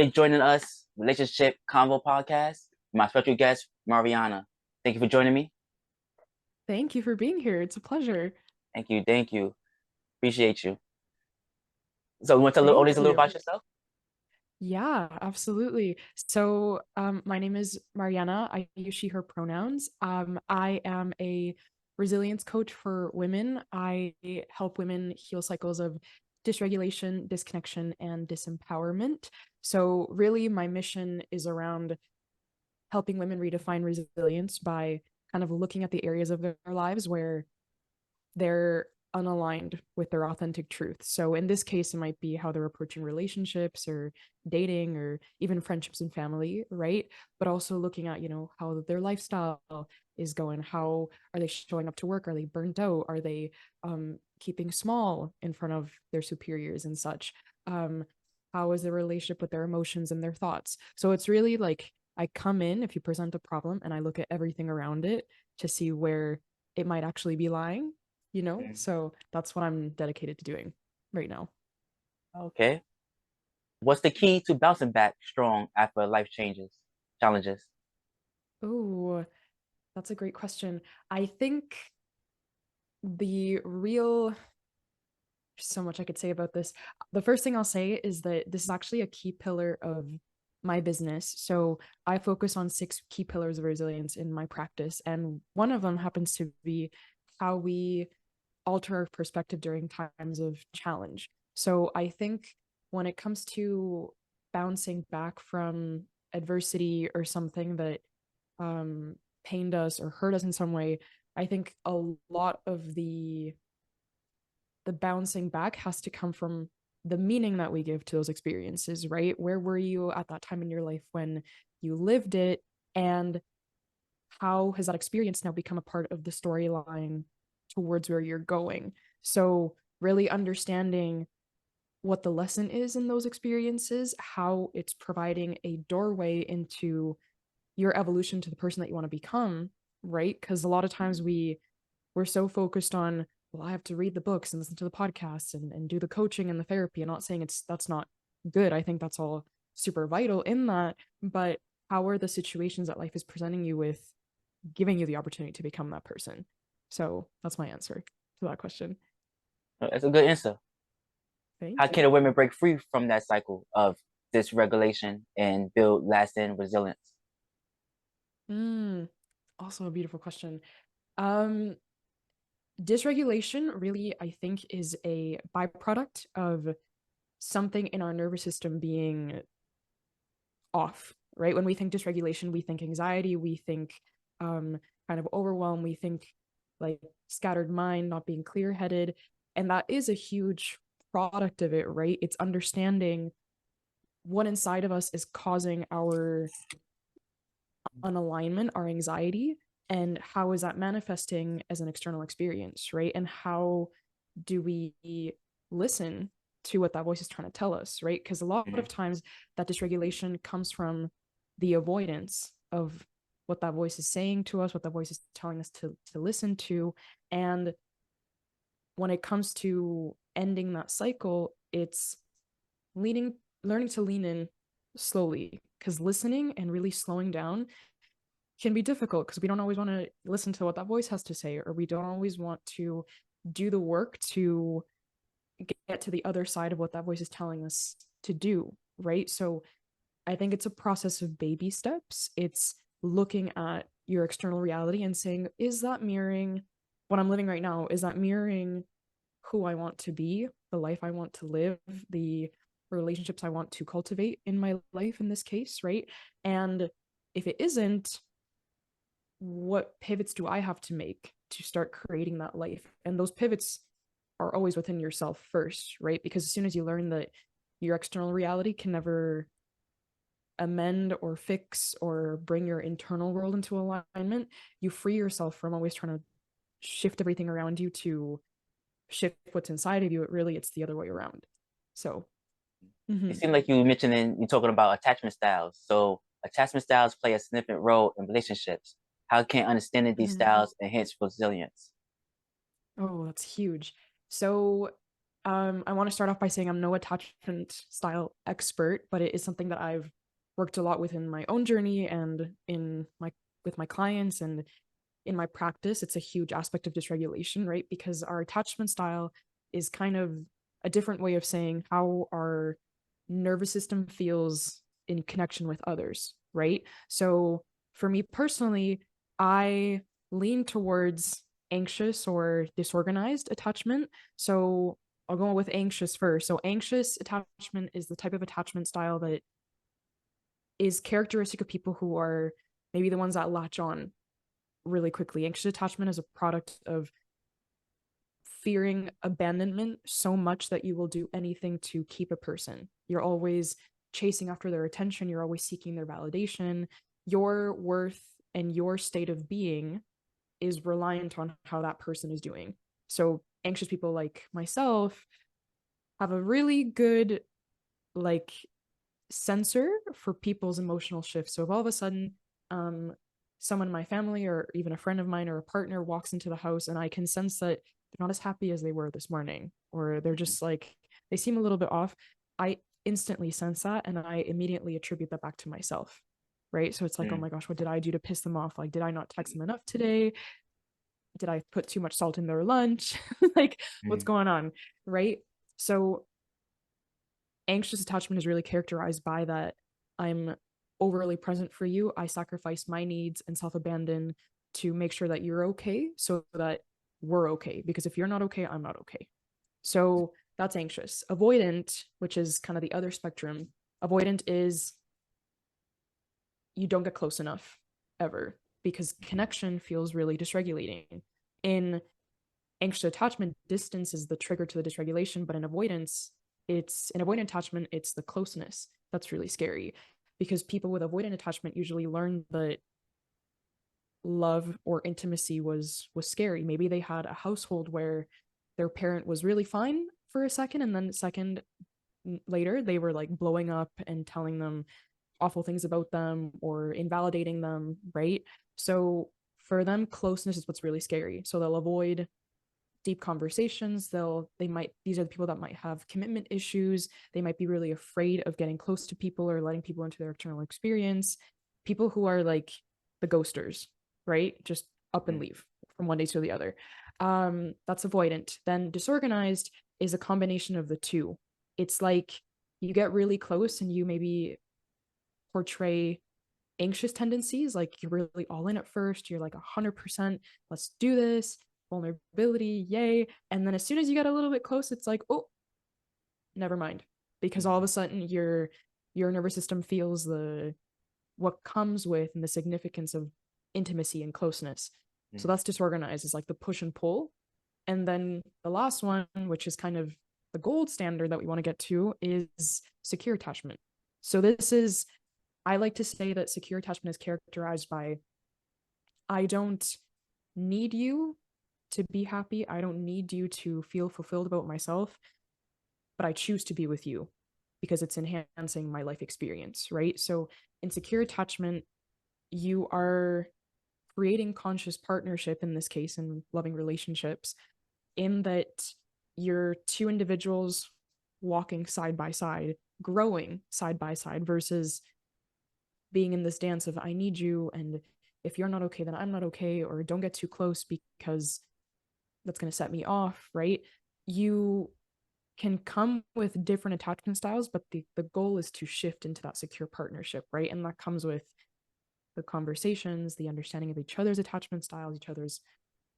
Today, joining us, Relationship Convo Podcast, my special guest, Mariana. Thank you for joining me. Thank you for being here. It's a pleasure. Thank you. Appreciate you. So, you want to tell the audience Thank a little you. about yourself? Yeah, absolutely. So, my name is Mariana. I use she, her pronouns. I am a resilience coach for women. I help women heal cycles of dysregulation, disconnection, and disempowerment. So, really, my mission is around helping women redefine resilience by kind of looking at the areas of their lives where they're unaligned with their authentic truth. So in this case, it might be how they're approaching relationships or dating or even friendships and family, right? But also looking at, how their lifestyle is going. How are they showing up to work? Are they burnt out? Are they keeping small in front of their superiors and such? Um, how is their relationship with their emotions and their thoughts? So it's really like I come in if you present a problem and I look at everything around it to see where it might actually be lying. Mm. So that's what I'm dedicated to doing right now. Okay. What's the key to bouncing back strong after life challenges? Oh, that's a great question. I think the real, there's so much I could say about this. The first thing I'll say is that this is actually a key pillar of my business. So I focus on 6 key pillars of resilience in my practice. And one of them happens to be how we alter our perspective during times of challenge. So I think when it comes to bouncing back from adversity or something that pained us or hurt us in some way, I think a lot of the bouncing back has to come from the meaning that we give to those experiences, right? Where were you at that time in your life when you lived it? And how has that experience now become a part of the storyline towards where you're going? So, really understanding what the lesson is in those experiences, how it's providing a doorway into your evolution to the person that you want to become, right? Because a lot of times we're so focused on, well, I have to read the books and listen to the podcasts and do the coaching and the therapy. I'm not saying that's not good. I think that's all super vital in that, but how are the situations that life is presenting you with giving you the opportunity to become that person? So that's my answer to that question. That's a good answer. How Thank can you. a women break free from that cycle of dysregulation and build lasting resilience? Mm, also a beautiful question. Um, Dysregulation really, I think, is a byproduct of something in our nervous system being off, right? When we think dysregulation, we think anxiety, we think um, kind of overwhelm, we think like scattered mind, not being clear headed. And that is a huge product of it, right? It's understanding what inside of us is causing our unalignment, our anxiety, and how is that manifesting as an external experience, right? And how do we listen to what that voice is trying to tell us, right? Because a lot Mhm. of times that dysregulation comes from the avoidance of what that voice is saying to us, what that voice is telling us to listen to. And when it comes to ending that cycle, it's leaning learning to lean in slowly, because listening and really slowing down can be difficult because we don't always want to listen to what that voice has to say, or we don't always want to do the work to get to the other side of what that voice is telling us to do, right? So I think it's a process of baby steps. It's looking at your external reality and saying, is that mirroring what I'm living right now? Is that mirroring who I want to be, the life I want to live, the relationships I want to cultivate in my life in this case, right? And if it isn't, what pivots do I have to make to start creating that life? And those pivots are always within yourself first, right? Because as soon as you learn that your external reality can never amend or fix or bring your internal world into alignment, you free yourself from always trying to shift everything around you to shift what's inside of you. It's the other way around. So, It mhm. seemed like you're talking about attachment styles. So attachment styles play a significant role in relationships. How can understanding these Mhm. styles enhance resilience? Oh, that's huge. So I want to start off by saying I'm no attachment style expert, but it is something that I've worked a lot with in my own journey and in my with my clients and in my practice. It's a huge aspect of dysregulation, right? Because our attachment style is kind of a different way of saying how our nervous system feels in connection with others, right? So for me personally, I lean towards anxious or disorganized attachment. So I'll go with anxious first. So anxious attachment is the type of attachment style that is characteristic of people who are maybe the ones that latch on really quickly. Anxious attachment is a product of fearing abandonment so much that you will do anything to keep a person. You're always chasing after their attention, you're always seeking their validation. Your worth and your state of being is reliant on how that person is doing. So anxious people like myself have a really good like sensor for people's emotional shifts. So if all of a sudden someone in my family or even a friend of mine or a partner walks into the house and I can sense that they're not as happy as they were this morning, or they're just like they seem a little bit off, I instantly sense that and I immediately attribute that back to myself. Right. So it's like, oh Mm, my gosh, what did I do to piss them off? Like, did I not text them enough today? Did I put too much salt in their lunch? Like, what's mm, going on? Right. So anxious attachment is really characterized by that I'm overly present for you. I sacrifice my needs and self abandon to make sure that you're okay so that we're okay. Because if you're not okay, I'm not okay. So that's anxious. Avoidant, which is kind of the other spectrum, avoidant is you don't get close enough ever because connection feels really dysregulating. In anxious attachment, distance is the trigger to the dysregulation, but in avoidance, it's in avoidant attachment, it's the closeness that's really scary because people with avoidant attachment usually learn that love or intimacy was scary. Maybe they had a household where their parent was really fine for a second, and then second later they were like blowing up and telling them awful things about them or invalidating them, right? So for them, closeness is what's really scary. So they'll avoid deep conversations. They might these are the people that might have commitment issues. They might be really afraid of getting close to people or letting people into their internal experience. People who are like the ghosters, right? Just up and mm, leave from one day to the other. That's avoidant. Then disorganized is a combination of the two. It's like you get really close and you maybe portray anxious tendencies, like you're really all in at first, you're like 100%, let's do this, vulnerability, yay. And then as soon as you get a little bit close, it's like, oh, never mind, because all of a mm, sudden your nervous system feels the what comes with and the significance of intimacy and closeness. So mm, that's disorganized, is like the push and pull. And then the last one, which is kind of the gold standard that we want to get to, is secure attachment. So this is, I like to say that secure attachment is characterized by I don't need you to be happy. I don't need you to feel fulfilled about myself, but I choose to be with you because it's enhancing my life experience, right? So in secure attachment, you are creating conscious partnership in this case in loving relationships, in that you're two individuals walking side by side, growing side by side versus being in this dance of I need you, and if you're not okay then I'm not okay, or don't get too close because that's going to set me off, right? You can come with different attachment styles, but the goal is to shift into that secure partnership, right? And that comes with the conversations, the understanding of each other's attachment styles, each other's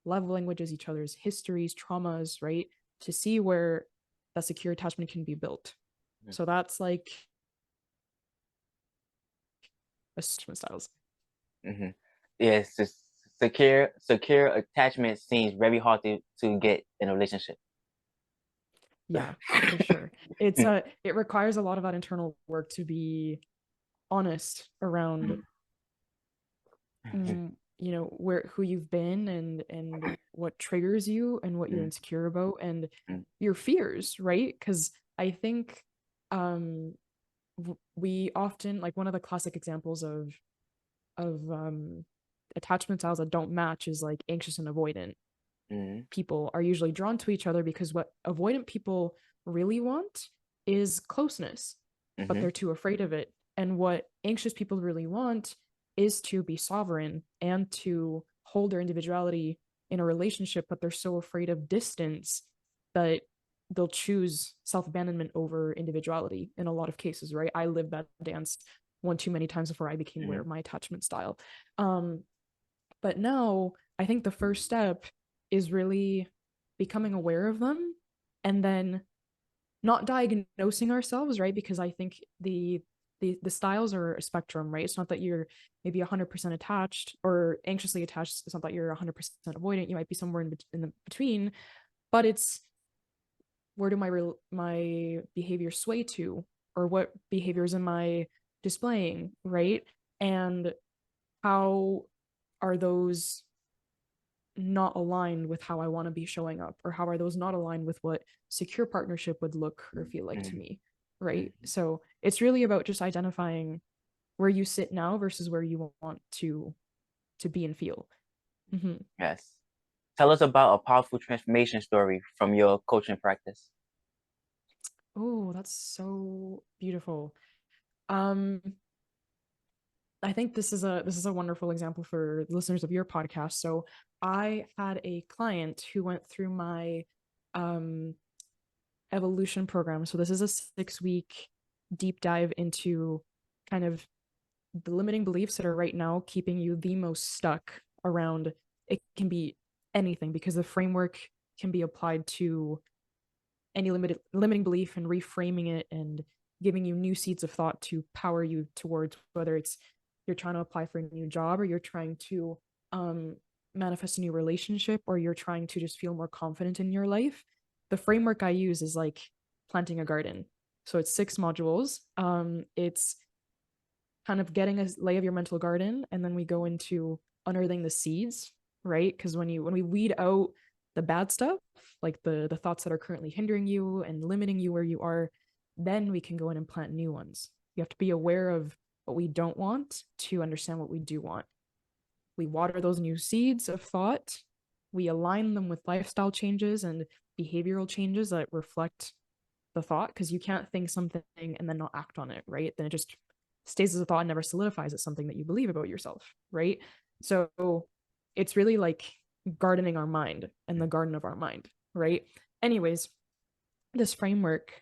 love languages, each other's histories, traumas, right? To see where that secure attachment can be built. mm. So that's like attachment styles. Mm-hmm. Yes, secure attachment seems very hard to get in a relationship. Yeah, for sure. It requires a lot of that internal work to be honest around where who you've been and what triggers you and what you're Mm, insecure about and mm, your fears, right? Because I think um we often, like, one of the classic examples of attachment styles that don't match is like anxious and avoidant. Mm-hmm. people are usually drawn to each other because what avoidant people really want is closeness, but Mm-hmm. they're too afraid of it. And what anxious people really want is to be sovereign and to hold their individuality in a relationship, but they're so afraid of distance that they'll choose self-abandonment over individuality in a lot of cases, right? I lived that dance one too many times before I became aware Mm-hmm. of my attachment style. Um, but now I think the first step is really becoming aware of them and then not diagnosing ourselves, right? Because I think the styles are a spectrum, right? It's not that you're maybe 100% attached or anxiously attached. It's not that you're 100% avoidant. You might be somewhere in the between, but it's where do my behavior sway to, or what behaviors am I displaying, right? And how are those not aligned with how I want to be showing up, or how are those not aligned with what secure partnership would look or feel like to me, right? Mm-hmm. So it's really about just identifying where you sit now versus where you want to be and feel. Mm-hmm. Yes. Tell us about a powerful transformation story from your coaching practice. Oh, that's so beautiful. um I think this is a wonderful example for listeners of your podcast. So I had a client who went through my um evolution program. So this is a 6 week deep dive into kind of the limiting beliefs that are right now keeping you the most stuck around. It can be anything because the framework can be applied to any limiting belief and reframing it and giving you new seeds of thought to power you towards whether it's you're trying to apply for a new job or you're trying to um, manifest a new relationship or you're trying to just feel more confident in your life. The framework I use is like planting a garden. So it's 6 modules. It's kind of getting a lay of your mental garden, and then we go into unearthing the seeds, right? Because when we weed out the bad stuff, like the thoughts that are currently hindering you and limiting you where you are, then we can go in and plant new ones. You have to be aware of what we don't want to understand what we do want. We water those new seeds of thought, we align them with lifestyle changes and behavioral changes that reflect the thought, because you can't think something and then not act on it, right? Then it just stays as a thought and never solidifies as something that you believe about yourself, right? So it's really like gardening our mind and the garden of our mind, right? Anyways, this framework,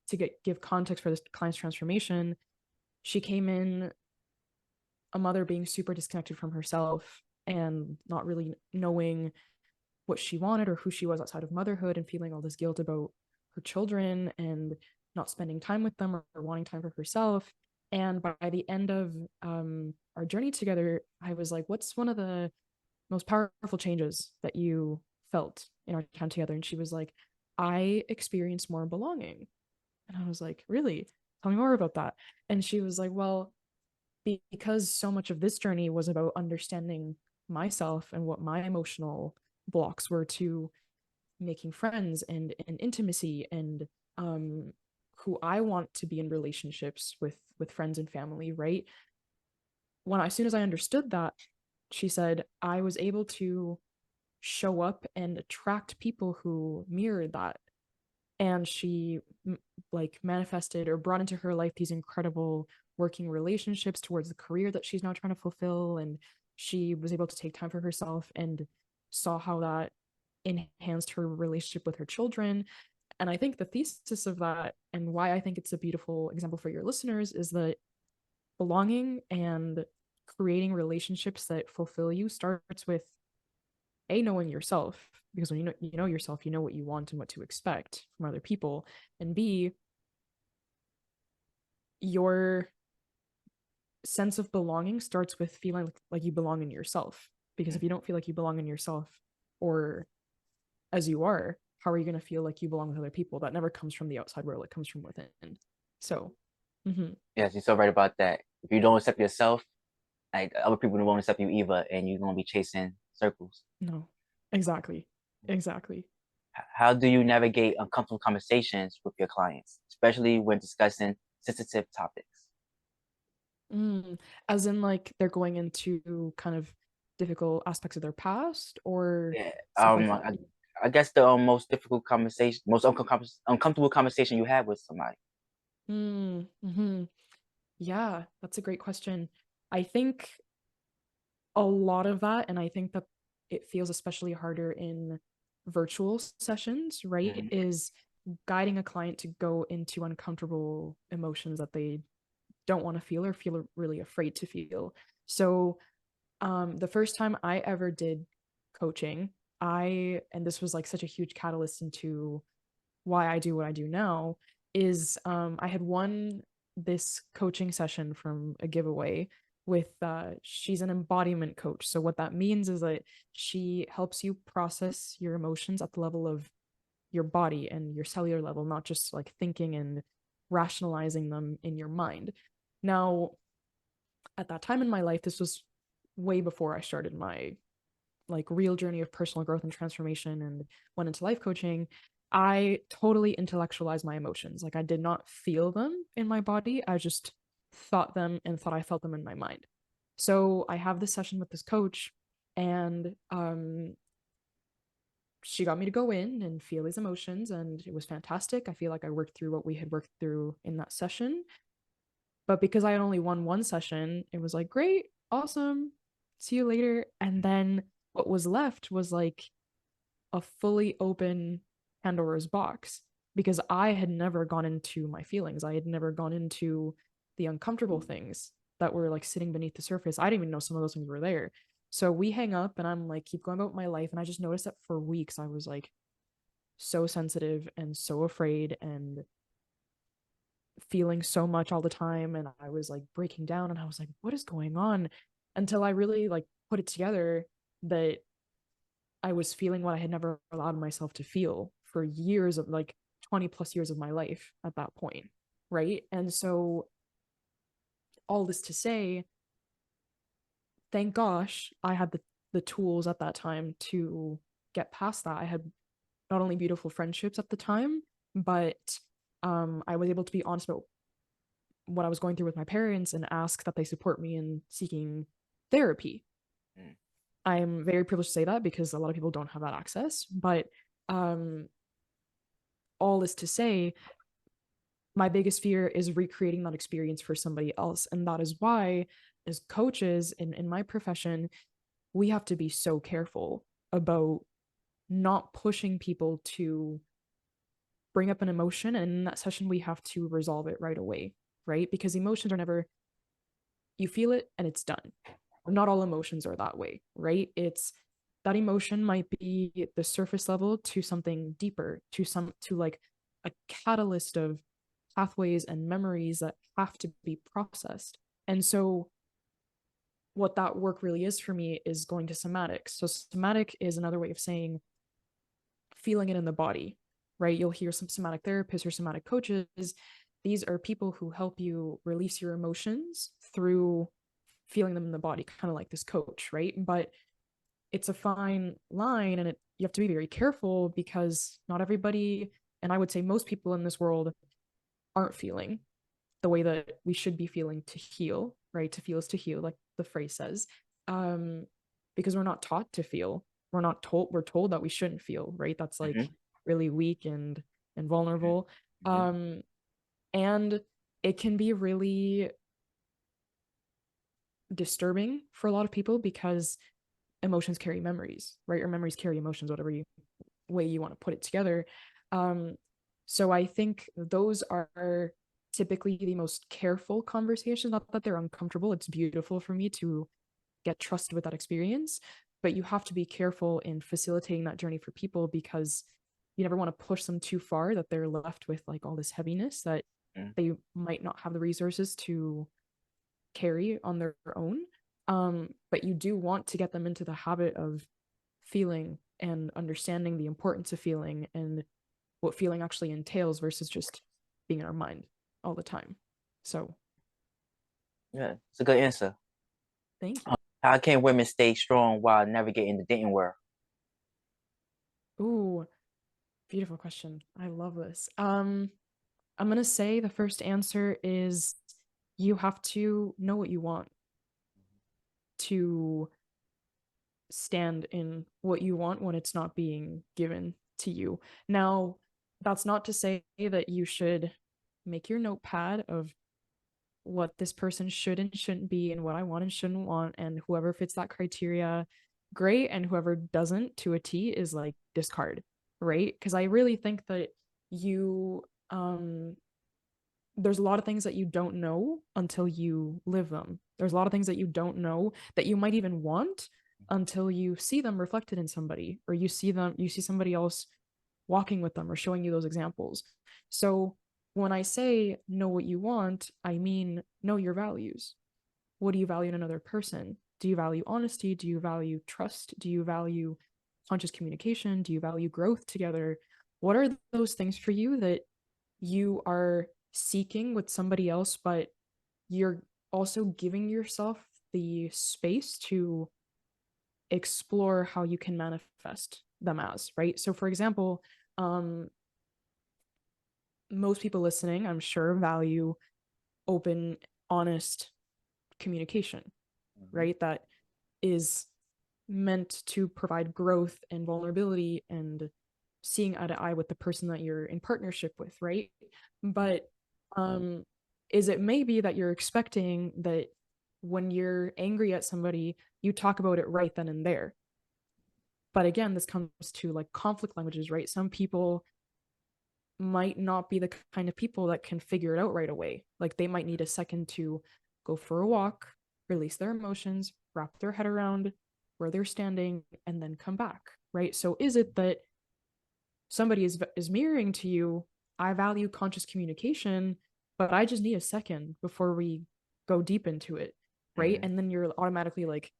to give context for this client's transformation, she came in a mother being super disconnected from herself and not really knowing what she wanted or who she was outside of motherhood and feeling all this guilt about her children and not spending time with them or wanting time for herself. And by the end of our journey together, I was like, what's one of the most powerful changes that you felt in our time together? And she was like, I experienced more belonging. And I was like, really? Tell me more about that. And she was like, well, because so much of this journey was about understanding myself and what my emotional blocks were to making friends and intimacy and um who I want to be in relationships with friends and family, right? When as soon as I understood that, she said I was able to show up and attract people who mirrored that. And she like manifested or brought into her life these incredible working relationships towards the career that she's now trying to fulfill, and she was able to take time for herself and saw how that enhanced her relationship with her children. And I think the thesis of that and why I think it's a beautiful example for your listeners is that belonging and creating relationships that fulfill you starts with a knowing yourself, because when you know yourself, you know what you want and what to expect from other people, and b your sense of belonging starts with feeling like you belong in yourself, because if you don't feel like you belong in yourself or as you are, how are you going to feel like you belong with other people? That never comes from the outside world, it comes from within. So Yes, you're so right about that. If you don't accept yourself, like other people won't accept you either, and you're gonna be chasing circles. no, exactly. How do you navigate uncomfortable conversations with your clients, especially when discussing sensitive topics? As in like they're going into kind of difficult aspects of their past or Yeah. stuff like that? I guess the most difficult conversation, most uncomfortable conversation you have with somebody. Mm-hmm. Yeah, that's a great question. I think a lot of that, and I think that it feels especially harder in virtual sessions, right? Hmm. Is guiding a client to go into uncomfortable emotions that they don't want to feel or feel really afraid to feel. So, the first time I ever did coaching, and this was like such a huge catalyst into why I do what I do now, is I had won this coaching session from a giveaway with she's an embodiment coach. So what that means is that she helps you process your emotions at the level of your body and your cellular level, not just like thinking and rationalizing them in your mind. Now, at that time in my life, this was way before I started my like real journey of personal growth and transformation and went into life coaching. I totally intellectualized my emotions. Like I did not feel them in my body. I just thought them and thought I felt them in my mind. So I have this session with this coach, and she got me to go in and feel these emotions, and it was fantastic. I feel like I worked through what we had worked through in that session. But because I had only won one session, it was like, great, awesome, see you later. And then what was left was like a fully open Pandora's box because I had never gone into my feelings. I had never gone into the uncomfortable things that were like sitting beneath the surface. I didn't even know some of those things were there. So we hang up and I'm like, keep going about my life. And I just noticed that for weeks I was like so sensitive and so afraid and feeling so much all the time. And I was like breaking down and I was like, what is going on? Until I really like put it together that I was feeling what I had never allowed myself to feel for years of like 20 plus years of my life at that point. Right. And so, all this to say, thank gosh I had the tools at that time to get past that. I had not only beautiful friendships at the time, but I was able to be honest about what I was going through with my parents and ask that they support me in seeking therapy. Mm. I'm very privileged to say that because a lot of people don't have that access. But um, all this to say, my biggest fear is recreating that experience for somebody else. And that is why, as coaches in my profession, we have to be so careful about not pushing people to bring up an emotion. And in that session, we have to resolve it right away, right? Because emotions are never, you feel it and it's done. Not all emotions are that way, right? It's that emotion might be the surface level to something deeper, to like a catalyst of pathways and memories that have to be processed. And so what that work really is for me is going to somatics. So somatic is another way of saying feeling it in the body, right? You'll hear some somatic therapists or somatic coaches. These are people who help you release your emotions through feeling them in the body, kind of like this coach, right? But it's a fine line, and you have to be very careful because not everybody, and I would say most people in this world, aren't feeling the way that we should be feeling to heal, right? To feel is to heal, like the phrase says. Um, because we're not taught to feel. We're told that we shouldn't feel, right? That's like Hmm. really weak and vulnerable. Hmm. Um, and it can be really disturbing for a lot of people because emotions carry memories, right? Or memories carry emotions, whatever way you want to put it together. Um, so I think those are typically the most careful conversations, not that they're uncomfortable. It's beautiful for me to get trusted with that experience, but you have to be careful in facilitating that journey for people because you never want to push them too far that they're left with like all this heaviness that Mm. they might not have the resources to carry on their own. But you do want to get them into the habit of feeling and understanding the importance of feeling and what feeling actually entails versus just being in our mind all the time. So, Yeah, it's a good answer. thank you. How can women stay strong while navigating the dating world? Ooh, beautiful question. I love this. I'm gonna say the first answer is you have to know what you want to stand in what you want when it's not being given to you. Now, that's not to say that you should make your notepad of what this person should and shouldn't be and what I want and shouldn't want, and whoever fits that criteria, great, and whoever doesn't to a T is like discard, right? Because I really think that you there's a lot of things that you don't know until you live them. There's a lot of things that you don't know that you might even want until you see them reflected in somebody, or you see somebody else walking with them or showing you those examples. So when I say know what you want, I mean know your values. What do you value in another person? Do you value honesty? Do you value trust? Do you value conscious communication? Do you value growth together? What are those things for you that you are seeking with somebody else, but you're also giving yourself the space to explore how you can manifest them as, right? So for example, most people listening, I'm sure, value open, honest communication, Mm-hmm. right? That is meant to provide growth and vulnerability and seeing eye to eye with the person that you're in partnership with, right? But um is it maybe that you're expecting that when you're angry at somebody, you talk about it right then and there? But again, this comes to like conflict languages, right? Some people might not be the kind of people that can figure it out right away. Like they might need a second to go for a walk, release their emotions, wrap their head around where they're standing, and then come back, right? So is it that somebody is mirroring to you, I value conscious communication, but I just need a second before we go deep into it, right? Mm-hmm. And then you're automatically like,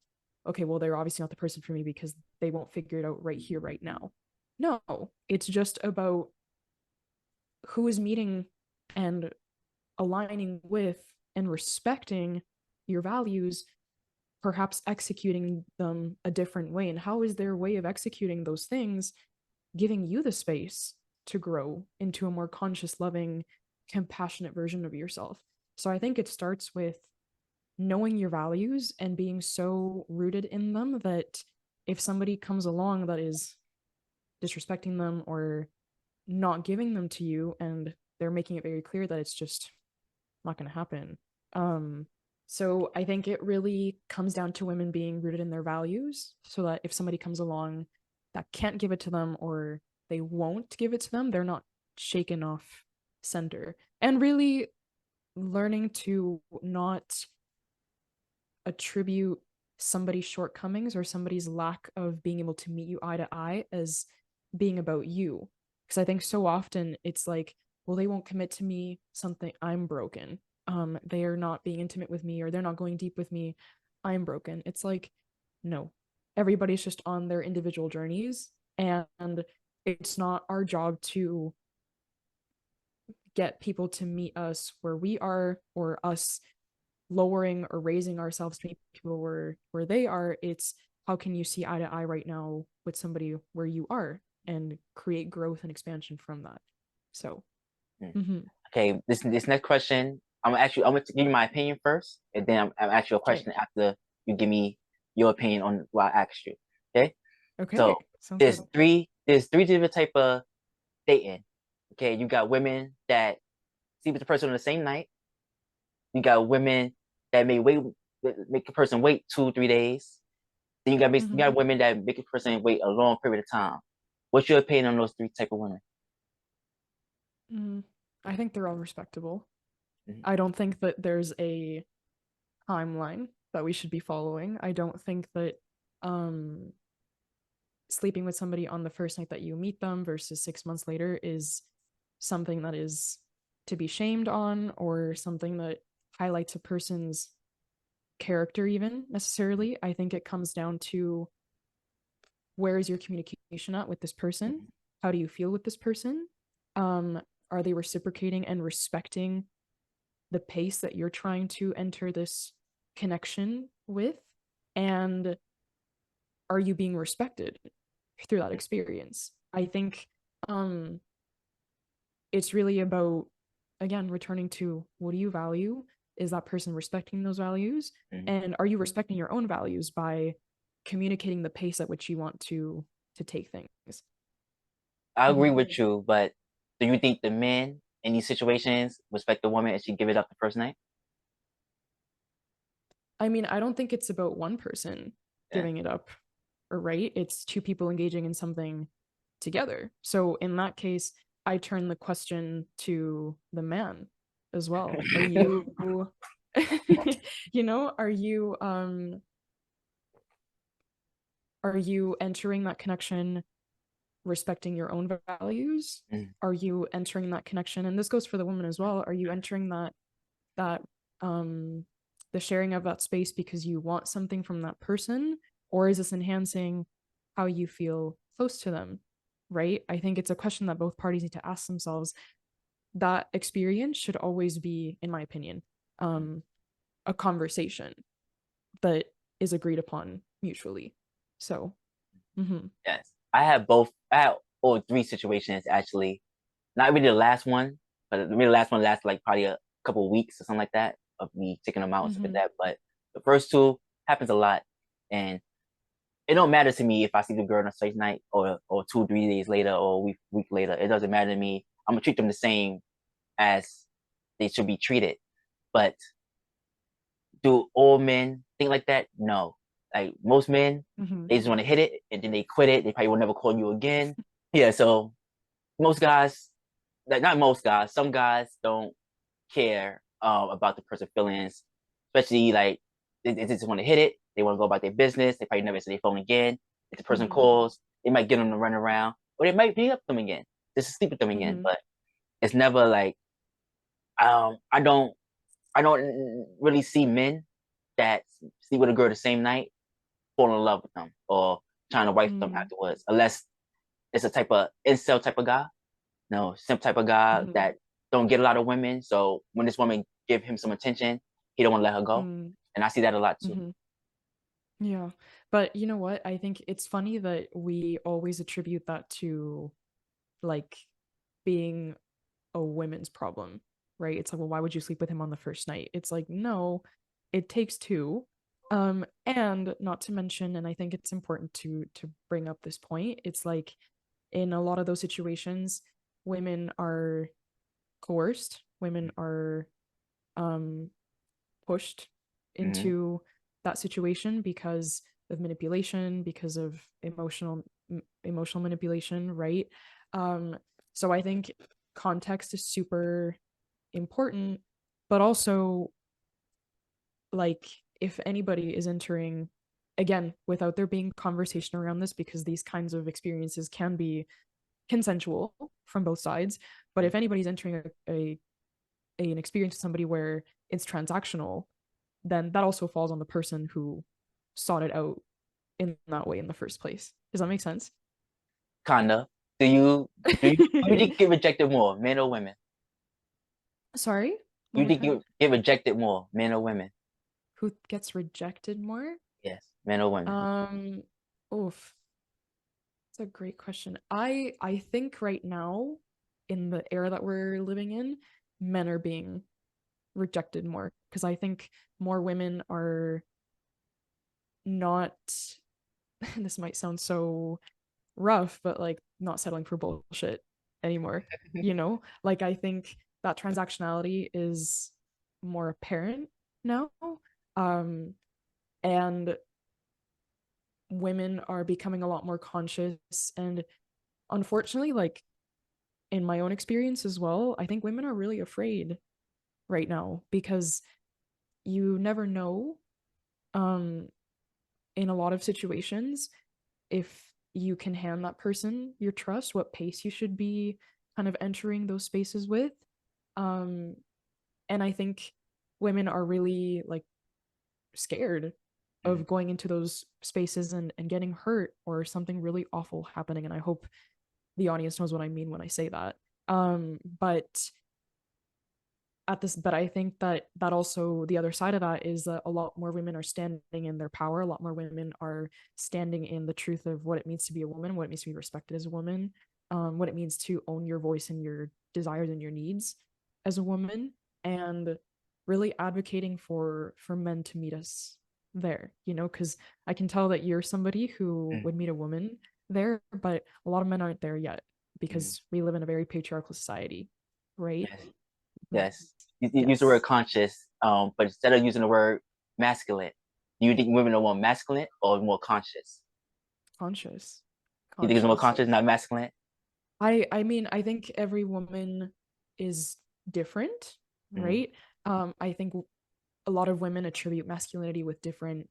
okay, well, they're obviously not the person for me because they won't figure it out right here, right now. No, it's just about who is meeting and aligning with and respecting your values, perhaps executing them a different way. And how is their way of executing those things giving you the space to grow into a more conscious, loving, compassionate version of yourself? So I think it starts with knowing your values and being so rooted in them that if somebody comes along that is disrespecting them or not giving them to you and they're making it very clear that it's just not going to happen. Um, so I think it really comes down to women being rooted in their values so that if somebody comes along that can't give it to them or they won't give it to them, they're not shaken off center. And really learning to not attribute somebody's shortcomings or somebody's lack of being able to meet you eye to eye as being about you. Because I think so often it's like, well, they won't commit to me, something, I'm broken. They are not being intimate with me or they're not going deep with me, I'm broken. It's like, no, everybody's just on their individual journeys, and it's not our job to get people to meet us where we are or us lowering or raising ourselves to meet people where they are. It's how can you see eye to eye right now with somebody where you are and create growth and expansion from that. So Mm. mm-hmm. Okay, this next question, I'm gonna give you my opinion first, and then I'm ask you a Okay. question after you give me your opinion on what I asked you. Okay, Okay, so sounds good. there's three different type of dating. Okay, you got women that sleep with the person on the same night. You got women that make a person wait 2 3 days. Then you Mm-hmm. got women that make a person wait a long period of time. What's your opinion on those three type of women? Mm-hmm. I think they're all respectable. Mm-hmm. I don't think that there's a timeline that we should be following. I don't think that um sleeping with somebody on the first night that you meet them versus 6 months later is something that is to be shamed on or something that highlights a person's character even necessarily. I think it comes down to where is your communication at with this person? Mm-hmm. How do you feel with this person? Um, are they reciprocating and respecting the pace that you're trying to enter this connection with? And are you being respected through that experience? I think um it's really about, again, returning to what do you value? Is that person respecting those values? Mm-hmm. And are you respecting your own values by communicating the pace at which you want to take things. I agree Mhm. with you, but do you think the men in these situations respect the woman and she give it up the first night? I mean, I don't think it's about one person Yeah. giving it up, or right? It's two people engaging in something together. So in that case, I turn the question to the man as well. Are you are you entering that connection respecting your own values? Mm, Are you entering that connection, and this goes for the woman as well, are you entering that um the sharing of that space because you want something from that person, or is this enhancing how you feel close to them, right? I think it's a question that both parties need to ask themselves. That experience should always be, in my opinion, um a conversation that is agreed upon mutually. So yes. I have both. I have all three situations actually. Not really the last one, but really the last one lasted like probably a couple of weeks or something like that of me taking them out and stuff like that. But the first two happens a lot, and it don't matter to me if I see the girl on a certain night or 2 3 days later or a week later. It doesn't matter to me. I'm gonna treat them the same as they should be treated. But do all men think like that? No. Like most men, they just want to hit it and then they quit it. They probably will never call you again. Yeah. So most guys, like not most guys, some guys don't care about the person's feelings, especially like they just want to hit it. They want to go about their business. They probably never answer their phone again. If the person calls, they might get them to run around, or they might beat up them again, just to sleep with them again. But it's never like um, I don't I don't really see men that sleep with a girl the same night fall in love with them or trying to wife them afterwards, unless it's a type of incel type of guy. No, simp type of guy that don't get a lot of women. So when this woman give him some attention, he don't want to let her go. And I see that a lot too. Yeah. But you know what? I think it's funny that we always attribute that to like being a women's problem, right? It's like, well, why would you sleep with him on the first night? It's like, no, it takes two. And not to mention, and I think it's important to bring up this point, it's like in a lot of those situations, women are coerced, women are um pushed Mm-hmm. into that situation because of manipulation, because of emotional manipulation, right? um so I think context is super important, but also like if anybody is entering, again, without there being conversation around this, because these kinds of experiences can be consensual from both sides, but if anybody's entering an experience with somebody where it's transactional, then that also falls on the person who sought it out in that way in the first place. Does that make sense? Kinda. Do you think you get rejected more, men or women? Sorry, Do one you more think time. you get rejected more, men or women? Who gets rejected more? Yes, men or women. Um, oof, that's a great question. I think right now, in the era that we're living in, men are being rejected more because I think more women are not. This might sound so rough, but like not settling for bullshit anymore. Like I think that transactionality is more apparent now. Um, and women are becoming a lot more conscious. And unfortunately, like in my own experience as well, I think women are really afraid right now because you never know, um, in a lot of situations, if you can hand that person your trust, what pace you should be kind of entering those spaces with. Um, and I think women are really like scared Mm. of going into those spaces and getting hurt or something really awful happening. And I hope the audience knows what I mean when I say that. But but I think that also the other side of that is that a lot more women are standing in their power. A lot more women are standing in the truth of what it means to be a woman, what it means to be respected as a woman, what it means to own your voice and your desires and your needs as a woman, and really advocating for men to meet us there, because I can tell that you're somebody who Mm, would meet a woman there, but a lot of men aren't there yet mm. because we live in a very patriarchal society, right? Yes, Mhm. yes. You use the word Yes. conscious, but instead of using the word masculine, do you think women are more masculine or more conscious? Conscious. You think it's more Conscious. conscious, not masculine? I mean, I think every woman is different, Mm, right? I think a lot of women attribute masculinity with different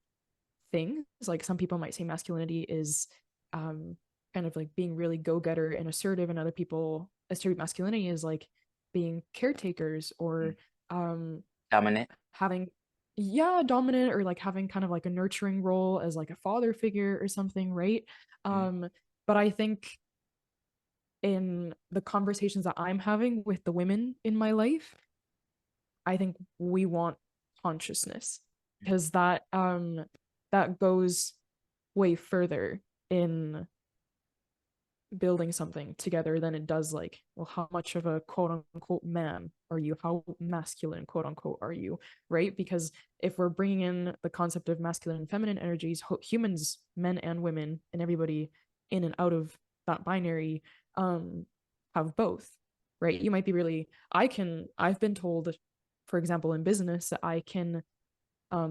things. Like some people might say masculinity is um kind of like being really go-getter and assertive, and other people attribute masculinity as like being caretakers or mm. um Dominant. having, yeah, dominant, or like having kind of like a nurturing role as like a father figure or something, right? Mm, um but I think in the conversations that I'm having with the women in my life, I think we want consciousness, mm, because that goes way further in building something together than it does like, well, how much of a quote unquote man are you, how masculine quote unquote are you, right? Because if we're bringing in the concept of masculine and feminine energies, humans, men and women and everybody in and out of that binary, um have both, right? You might be really, I've been told, for example, in business, that I can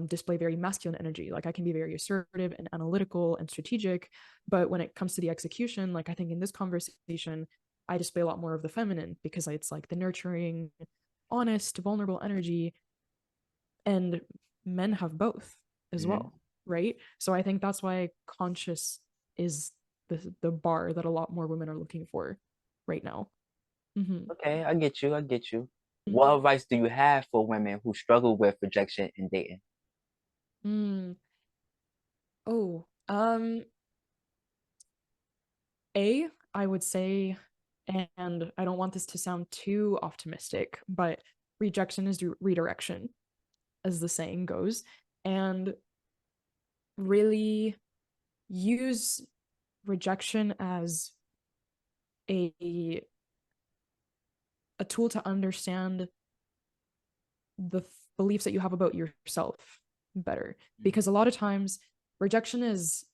display very masculine energy. Like I can be very assertive and analytical and strategic, but when it comes to the execution, like I think in this conversation, I display a lot more of the feminine because it's like the nurturing, honest, vulnerable energy, and men have both as mm. well, right? So I think that's why conscious is the bar that a lot more women are looking for right now. Mm-hmm. Okay, I get you. I get you. What Mm-hmm. advice do you have for women who struggle with rejection in dating? Mm. Oh, I would say, and I don't want this to sound too optimistic, but rejection is redirection, as the saying goes, and really use rejection as a a tool to understand the beliefs that you have about yourself better. Mm, Because a lot of times, rejection is,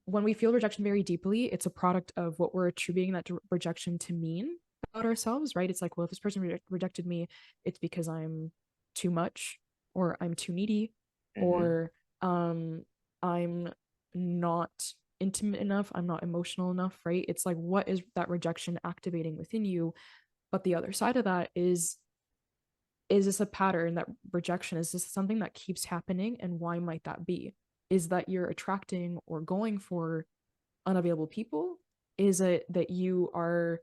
when we feel rejection very deeply, it's a product of what we're attributing that rejection to mean about ourselves, right? It's like, well, if this person rejected me, it's because I'm too much, or I'm too needy, mm-hmm, or I'm not intimate enough, I'm not emotional enough, right? It's like, what is that rejection activating within you? But the other side of that is this a pattern, that rejection, is this something that keeps happening, and why might that be? Is that you're attracting or going for unavailable people? Is it that you're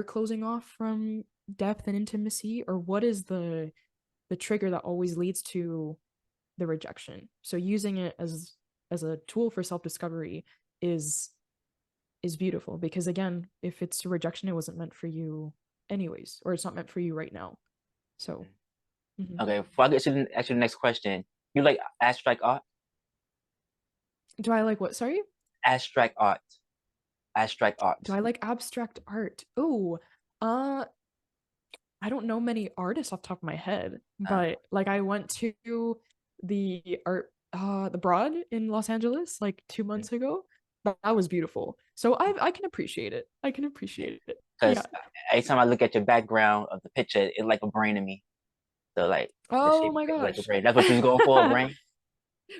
closing off from depth and intimacy? Or what is the trigger that always leads to the rejection? So using it as a tool for self-discovery is is beautiful, because again, if it's a rejection, it wasn't meant for you anyways, or it's not meant for you right now. So mm. mhm. Okay, before I get to the next question, you like abstract art? Do I like what? Sorry? Abstract art. Abstract Do art. I like abstract art? Oh, uh, I don't know many artists off the top of my head, Uh, but like I went to the Broad in Los Angeles like 2 months ago. That was beautiful. So I can appreciate it. I can appreciate it. Yeah. because every time I look at your background of the picture, it's like a brain to me. So like the Oh shape my is like a gosh. brain. That's what you was going for, a brain?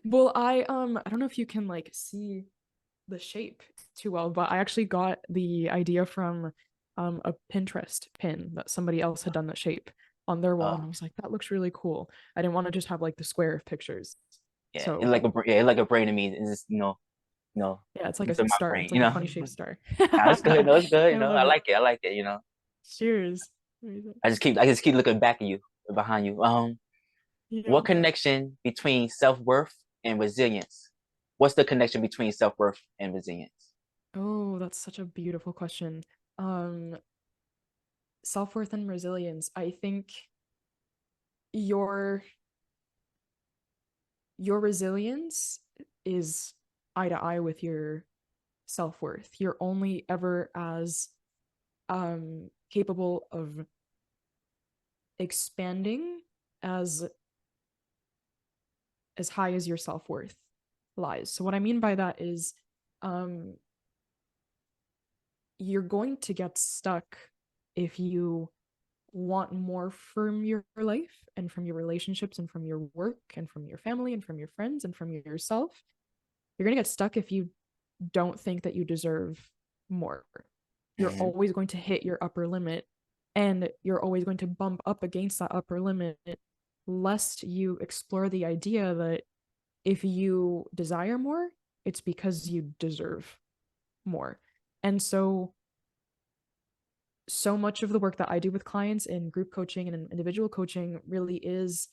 Well, I don't know if you can like see the shape too well, but I actually got the idea from a Pinterest pin that somebody else had done that shape on their wall, Oh, and I was like, that looks really cool. I didn't want to just have like the square of pictures. yeah, it's So like yeah, it's like a brain to me. It's just yeah, it's like a it's in my star. brain. It's like a funny shaped star. Nah, it's good. No, it's good. I I love it. like it. I like it. Cheers. I just keep looking back at you, behind you. Yeah. What connection between self-worth and resilience? What's the connection between self-worth and resilience? Oh, that's such a beautiful question. Um, Self-worth and resilience. I think your your resilience is eye to eye with your self-worth. You're only ever as capable of expanding as as high as your self-worth lies. So what I mean by that is you're going to get stuck if you want more from your life and from your relationships and from your work and from your family and from your friends and from yourself. You're going to get stuck if you don't think that you deserve more. You're Mm-hmm. always going to hit your upper limit, and you're always going to bump up against that upper limit, lest you explore the idea that if you desire more, it's because you deserve more. And so much of the work that I do with clients in group coaching and in individual coaching really is,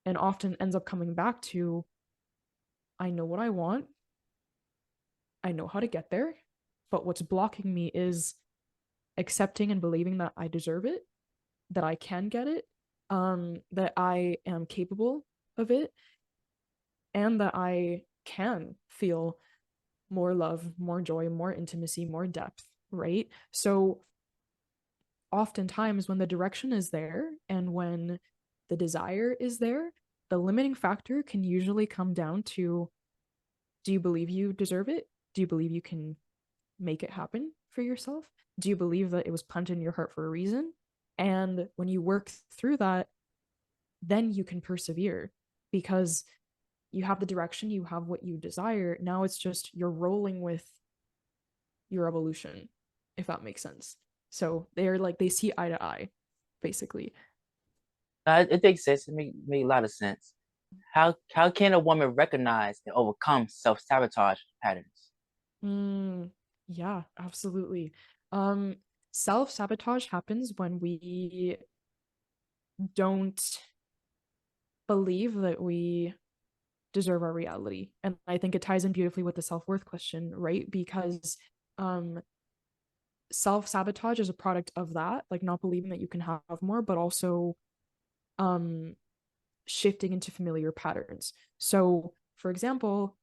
and often ends up coming back to, I know what I want, I know how to get there, but what's blocking me is accepting and believing that I deserve it, that I can get it, that I am capable of it, and that I can feel more love, more joy, more intimacy, more depth, right? So oftentimes when the direction is there and when the desire is there, the limiting factor can usually come down to, do you believe you deserve it? Do you believe you can make it happen for yourself? Do you believe that it was planted in your heart for a reason? And when you work through that, then you can persevere because you have the direction, you have what you desire. Now it's just you're rolling with your evolution, if that makes sense. So they're like, they see eye to eye, basically. It makes sense. It make a lot of sense. How can a woman recognize and overcome self-sabotage patterns? Yeah, absolutely. Um, Self-sabotage happens when we don't believe that we deserve our reality. And I think it ties in beautifully with the self-worth question, right? Because um self-sabotage is a product of that, like not believing that you can have more, but also um shifting into familiar patterns. So, for example,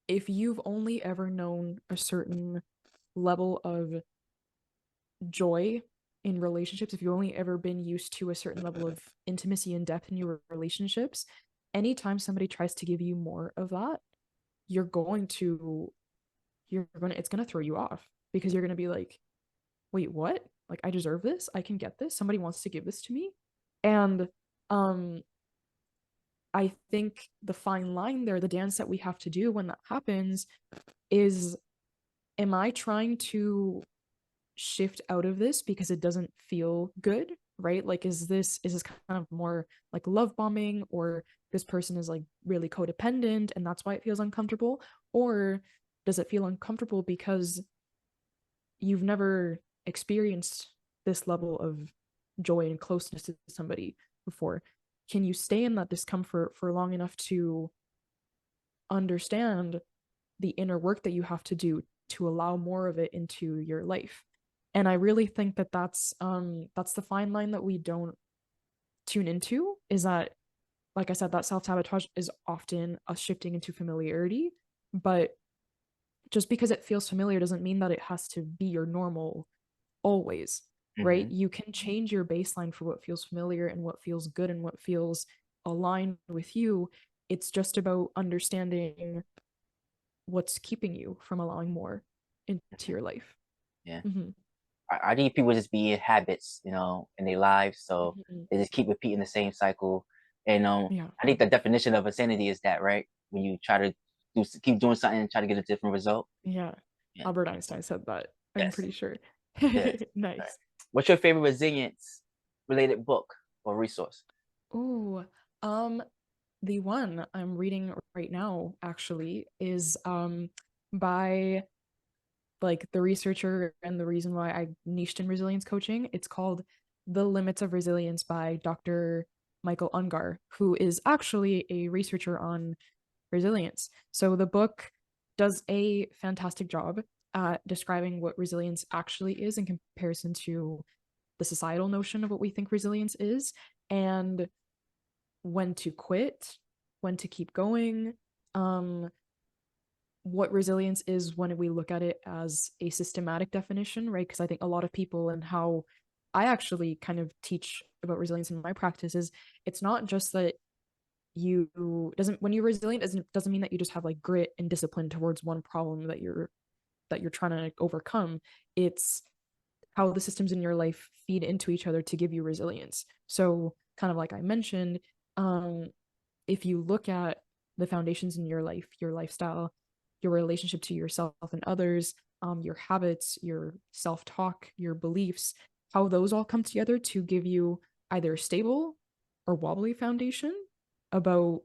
if you've only ever known a certain level of joy in relationships, if you've only ever been used to a certain level of intimacy and depth in your relationships, anytime somebody tries to give you more of that, you're going to it's going to throw you off because you're going to be like, wait, what? Like, I deserve this, I can get this, somebody wants to give this to me. And um I think the fine line there, the dance that we have to do when that happens is, am I trying to shift out of this because it doesn't feel good, right? Like, is this kind of more like love bombing, or this person is like really codependent and that's why it feels uncomfortable? Or does it feel uncomfortable because you've never experienced this level of joy and closeness to somebody before? Can you stay in that discomfort for long enough to understand the inner work that you have to do to allow more of it into your life? And I really think that that's the fine line that we don't tune into, is that, like I said, that self-sabotage is often a shifting into familiarity, but just because it feels familiar doesn't mean that it has to be your normal always, right? Mm-hmm. You can change your baseline for what feels familiar and what feels good and what feels aligned with you. It's just about understanding what's keeping you from allowing more into Mm-hmm. your life. Yeah. Mm-hmm. I think people just be in habits, in their lives, so Mm-hmm. they just keep repeating the same cycle. And Yeah. I think the definition of insanity is that, right? When you try to keep doing something and try to get a different result. Yeah. Yeah. Albert Einstein said that, I'm Yes. pretty sure. Yes. Right. Nice. What's your favorite resilience related book or resource? Oh, um, the one I'm reading right now actually is by like the researcher and the reason why I niched in resilience coaching. It's called The Limits of Resilience by Dr. Michael Ungar, who is actually a researcher on resilience. So the book does a fantastic job at describing what resilience actually is in comparison to the societal notion of what we think resilience is, and when to quit, when to keep going, um, what resilience is when we look at it as a systematic definition, right? Because I think a lot of people, and how I actually kind of teach about resilience in my practice, is it's not just that when you're resilient doesn't mean that you just have like grit and discipline towards one problem that you're trying to overcome. It's how the systems in your life feed into each other to give you resilience. So kind of like I mentioned, um, if you look at the foundations in your life, your lifestyle, your relationship to yourself and others, your habits, your self-talk, your beliefs, how those all come together to give you either a stable or wobbly foundation about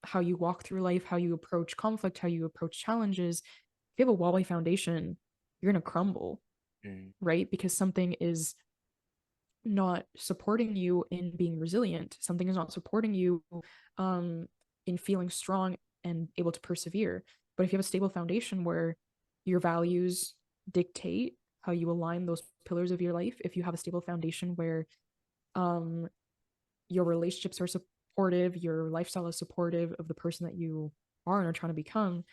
how you walk through life, how you approach conflict, how you approach challenges. If you have a wobbly foundation, you're going to crumble, Mm. right? Because something is not supporting you in being resilient. Something is not supporting you um, in feeling strong and able to persevere. But if you have a stable foundation where your values dictate how you align those pillars of your life, if you have a stable foundation where um, your relationships are supportive, your lifestyle is supportive of the person that you are and are trying to become,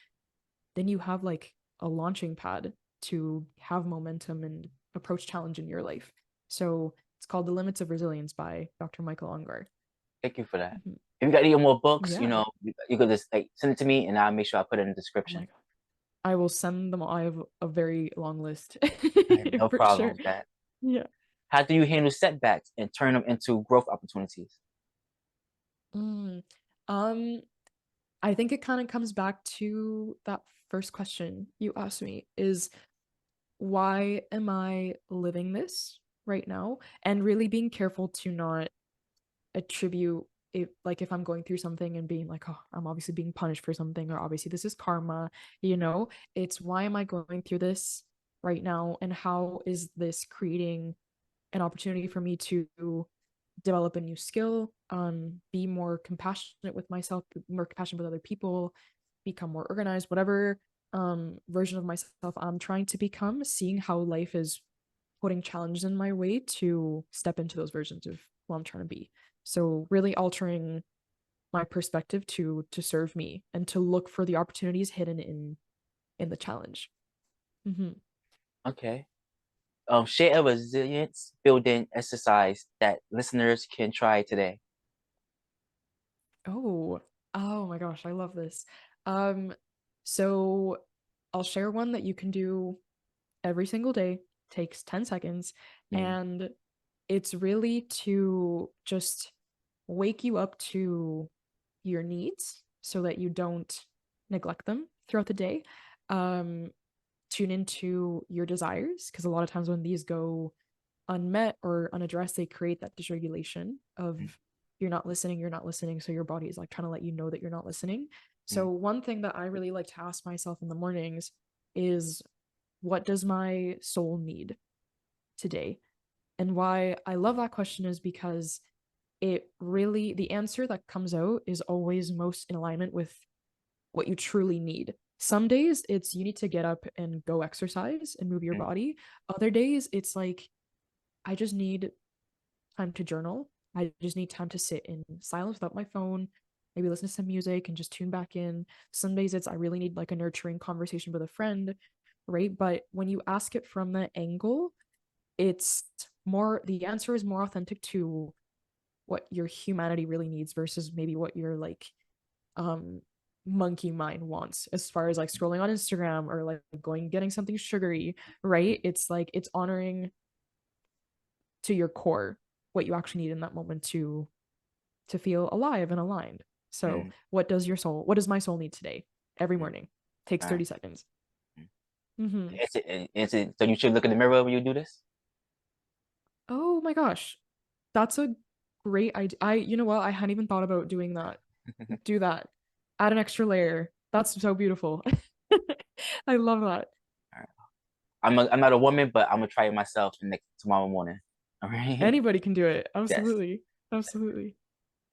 then you have like a launching pad to have momentum and approach challenge in your life. So it's called The Limits of Resilience by Dr. Michael Ungar. Thank you for that. Mhm. If you got any more books, Yeah. you could just like send it to me, and I'll make sure I put it in the Oh my description. God. I will send them all. I have a very long list No for problem sure. with that. Yeah. How do you handle setbacks and turn them into growth opportunities? Mm. Um, I think it kind of comes back to that first question you asked me is why am I living this right now? And really being careful to not attribute it, like if I'm going through something and being like, oh, I'm obviously being punished for something, or obviously this is karma, it's why am I going through this right now? And how is this creating an opportunity for me to develop a new skill, be more compassionate with myself, be more compassionate with other people, become more organized, whatever version of myself I'm trying to become, seeing how life is putting challenges in my way to step into those versions of who I'm trying to be. So really altering my perspective to serve me and to look for the opportunities hidden in the challenge. Mm-hmm. Okay. Share a resilience building exercise that listeners can try today. Oh my gosh, I love this. Um, so I'll share one that you can do every single day, takes 10 seconds, Mm, and it's really to just wake you up to your needs so that you don't neglect them throughout the day. Um, Tune into your desires because a lot of times when these go unmet or unaddressed, they create that dysregulation of mm, you're not listening. So your body is like trying to let you know that you're not listening. mm, So one thing that I really like to ask myself in the mornings is what does my soul need today? And why I love that question is because the answer that comes out is always most in alignment with what you truly need. Some days it's you need to get up and go exercise and move your mm, body. Other days it's like I just need time to journal. I just need time to sit in silence without my phone, maybe listen to some music and just tune back in. Some days it's I really need like a nurturing conversation with a friend, right? But when you ask it from the angle, it's the answer is more authentic to what your humanity really needs versus maybe what your like um monkey mind wants as far as like scrolling on Instagram or like going getting something sugary, right? It's like it's honoring to your core what you actually need in that moment to feel alive and aligned. So, mm, what does my soul need today? Every mm. morning. Takes All 30 right. seconds. Mm. Mm-hmm. So you should look in the mirror when you do this. Oh my gosh. That's a great idea. You know what? I hadn't even thought about doing that. Do that. Add an extra layer. That's so beautiful. I love that. All right. I'm not a woman, but I'm gonna try it myself next tomorrow morning. All right. Anybody can do it. Yes. Absolutely. Absolutely.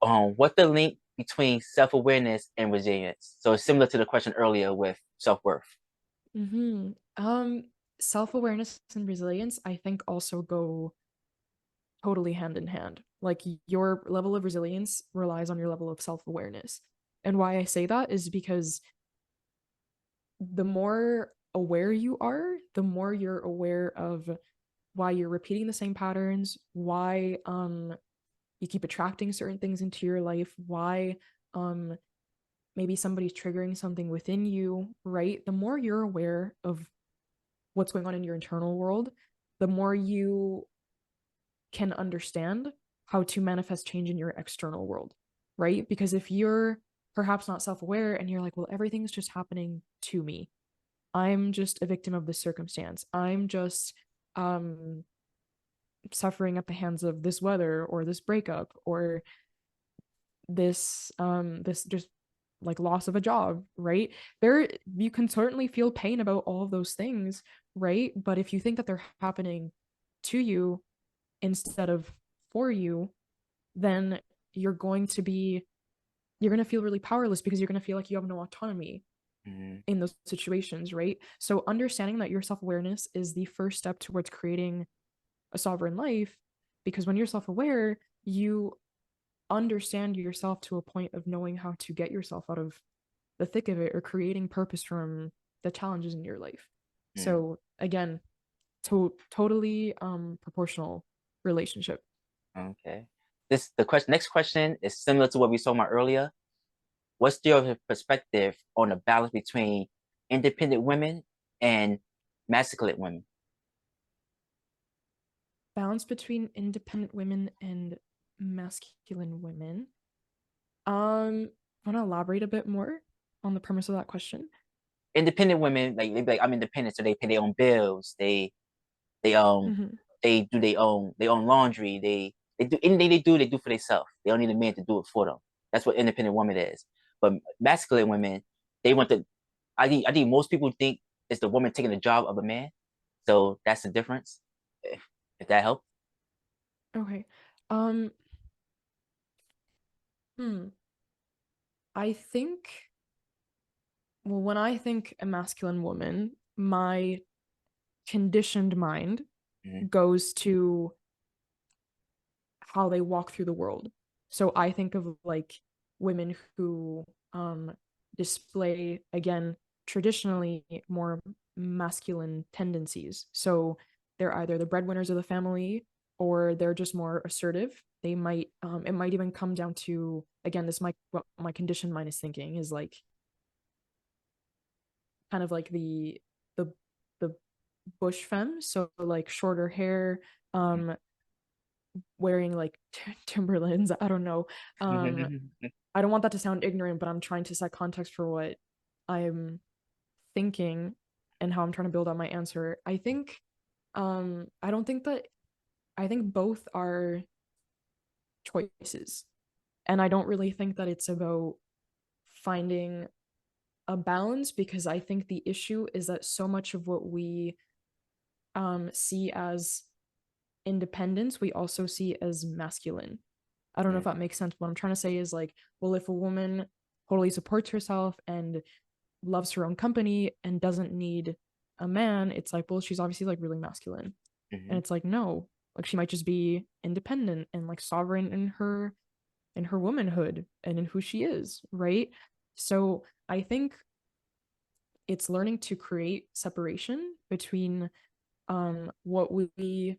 What's the link between self-awareness and resilience? So it's similar to the question earlier with self-worth. Mm-hmm. Self-awareness and resilience, I think, also go totally hand in hand. Like your level of resilience relies on your level of self-awareness. And why I say that is because the more aware you are, the more you're aware of why you're repeating the same patterns, why you keep attracting certain things into your life, why maybe somebody's triggering something within you, right? The more you're aware of what's going on in your internal world, the more you can understand how to manifest change in your external world, right? Because if you're perhaps not self-aware and you're like, well, everything's just happening to me, I'm just a victim of this circumstance, I'm just suffering at the hands of this weather or this breakup or this just like loss of a job, right? There, you can certainly feel pain about all of those things, right? But if you think that they're happening to you instead of for you, then you're going to be you're going to feel really powerless because you're going to feel like you have no autonomy Mm-hmm. in those situations, right? So understanding that your self-awareness is the first step towards creating a sovereign life, because when you're self-aware, you understand yourself to a point of knowing how to get yourself out of the thick of it or creating purpose from the challenges in your life. Mm-hmm. So again, totally proportional relationship. Okay. Next question is similar to what we saw about earlier. What's your perspective on the balance between independent women and masculine women? Balance between independent women and masculine women. Want to elaborate a bit more on the premise of that question? Independent women, like they be like, I'm independent, so they pay their own bills. They Mm-hmm. they do their own laundry. They do anything they do for themselves. They don't need a man to do it for them. That's what independent woman is. But masculine women, they want the I think most people think it's the woman taking the job of a man. So that's the difference. If that helps. Okay. Um, hmm. I think, well, when I think a masculine woman, my conditioned mind Mm-hmm. goes to how they walk through the world. So I think of like women who display, again, traditionally more masculine tendencies. So they're either the breadwinners of the family or they're just more assertive. They might it might even come down to, again, this might what my conditioned mind is thinking is like kind of like the the bush femme, so like shorter hair, um wearing like Timberlands. I don't know. Um, I don't want that to sound ignorant, but I'm trying to set context for what I'm thinking and how I'm trying to build out my answer. I think, I don't think that, I think both are choices. And I don't really think that it's about finding a balance, because I think the issue is that so much of what we see as independence, we also see as masculine. I don't know if that makes sense. What I'm trying to say is like, well, if a woman totally supports herself and loves her own company and doesn't need a man, it's like, well, she's obviously like really masculine. And Mm-hmm. it's like, no, like she might just be independent and like sovereign in her womanhood and in who she is, right? So I think it's learning to create separation between what we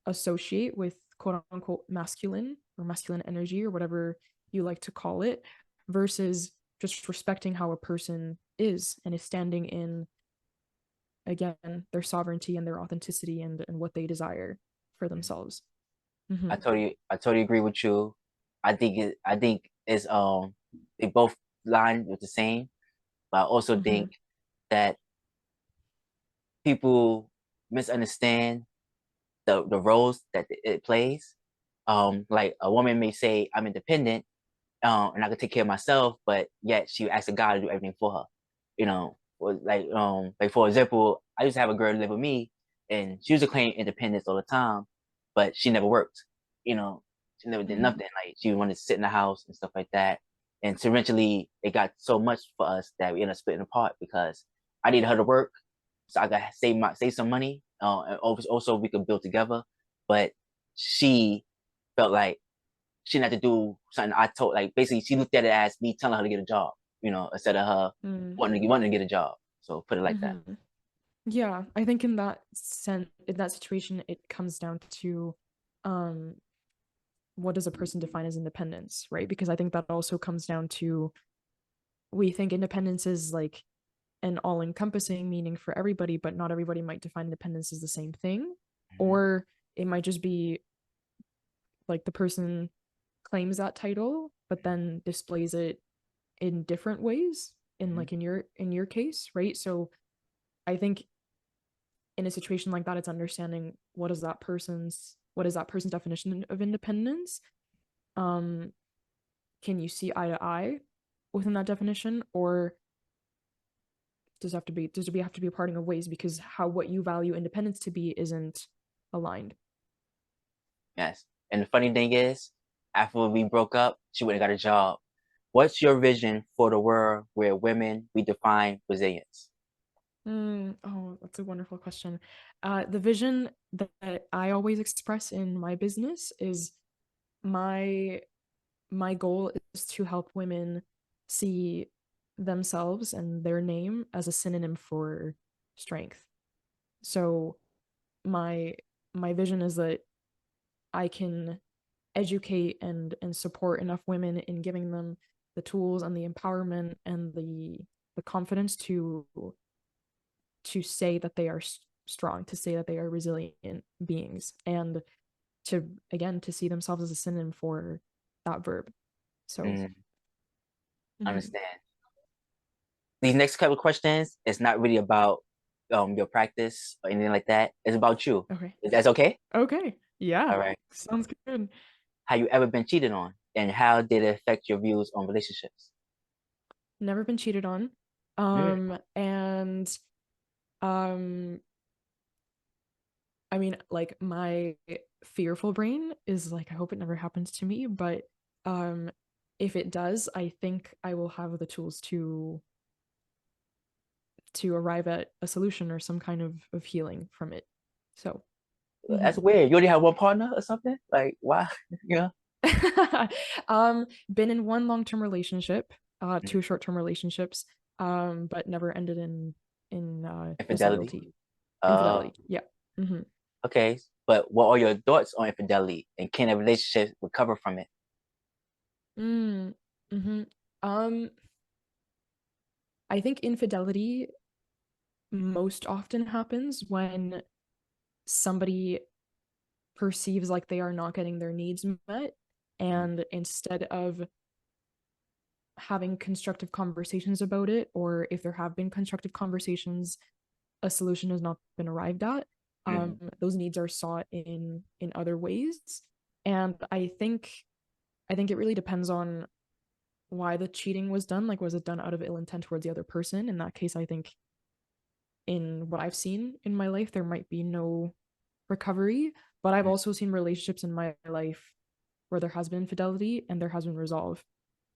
associate with quote unquote masculine or masculine energy or whatever you like to call it, versus just respecting how a person is and is standing in, again, their sovereignty and their authenticity and what they desire for themselves. Mm-hmm. I totally agree with you. I think it's they both line with the same, but I also Mm-hmm. think that people misunderstand the roles that it plays. Like a woman may say, I'm independent, and I can take care of myself, but yet she asks a guy to do everything for her. You know, like for example, I used to have a girl live with me, and she used to claim independence all the time, but she never worked. You know, she never did Mm-hmm. nothing. Like she wanted to sit in the house and stuff like that. And so eventually, it got so much for us that we ended up splitting apart because I needed her to work, so I got save some money. And also we could build together. But she felt like she didn't have to do something I told. Like basically, she looked at it as me telling her to get a job, instead of her wanting to get a job. So put it like that. Mm-hmm. Yeah, I think in that sense, in that situation, it comes down to um what does a person define as independence, right? Because I think that also comes down to, we think independence is like an all-encompassing meaning for everybody, but not everybody might define independence as the same thing. Mhm. Or it might just be like the person claims that title, but then displays it in different ways in Mhm. like in your case, right? So I think in a situation like that, it's understanding what is that person's definition of independence. Um, can you see eye to eye within that definition, or does there have to be a parting of ways because how what you value independence to be isn't aligned? Yes. And the funny thing is, after we broke up, she went and got a job. What's your vision for the world where women redefine resilience? Oh, that's a wonderful question. The vision that I always express in my business is my my goal is to help women see themselves and their name as a synonym for strength. So my my vision is that I can educate and support enough women in giving them the tools and the empowerment and the confidence to say that they are strong, to say that they are resilient beings, and to again to see themselves as a synonym for that verb. So Mm, I mhm. understand. These next couple of questions, it's not really about your practice or anything like that. It's about you. Okay. Is that okay? Okay. Yeah. All right. Sounds good. Have you ever been cheated on? And how did it affect your views on relationships? Never been cheated on. Mm, And um I mean, like my fearful brain is like, I hope it never happens to me, but um if it does, I think I will have the tools to arrive at a solution or some kind of healing from it. So, that's mhm. weird. You only have one partner or something? Like, why? You know? Been in one long-term relationship, Mm, two short-term relationships, but never ended in infidelity. disloyalty, Uh, infidelity. Yeah. Hmm. okay. But what are your thoughts on infidelity? And can a relationship recover from it? Mm, hmm. Um, I think infidelity most often happens when somebody perceives like they are not getting their needs met, Mm, and instead of having constructive conversations about it, or if there have been constructive conversations, a solution has not been arrived at. mm, Those needs are sought in other ways, and I think it really depends on why the cheating was done. Like, was it done out of ill intent towards the other person? In that case, I think in what I've seen in my life, there might be no recovery. But I've mm, also seen relationships in my life where there has been infidelity and there has been resolve,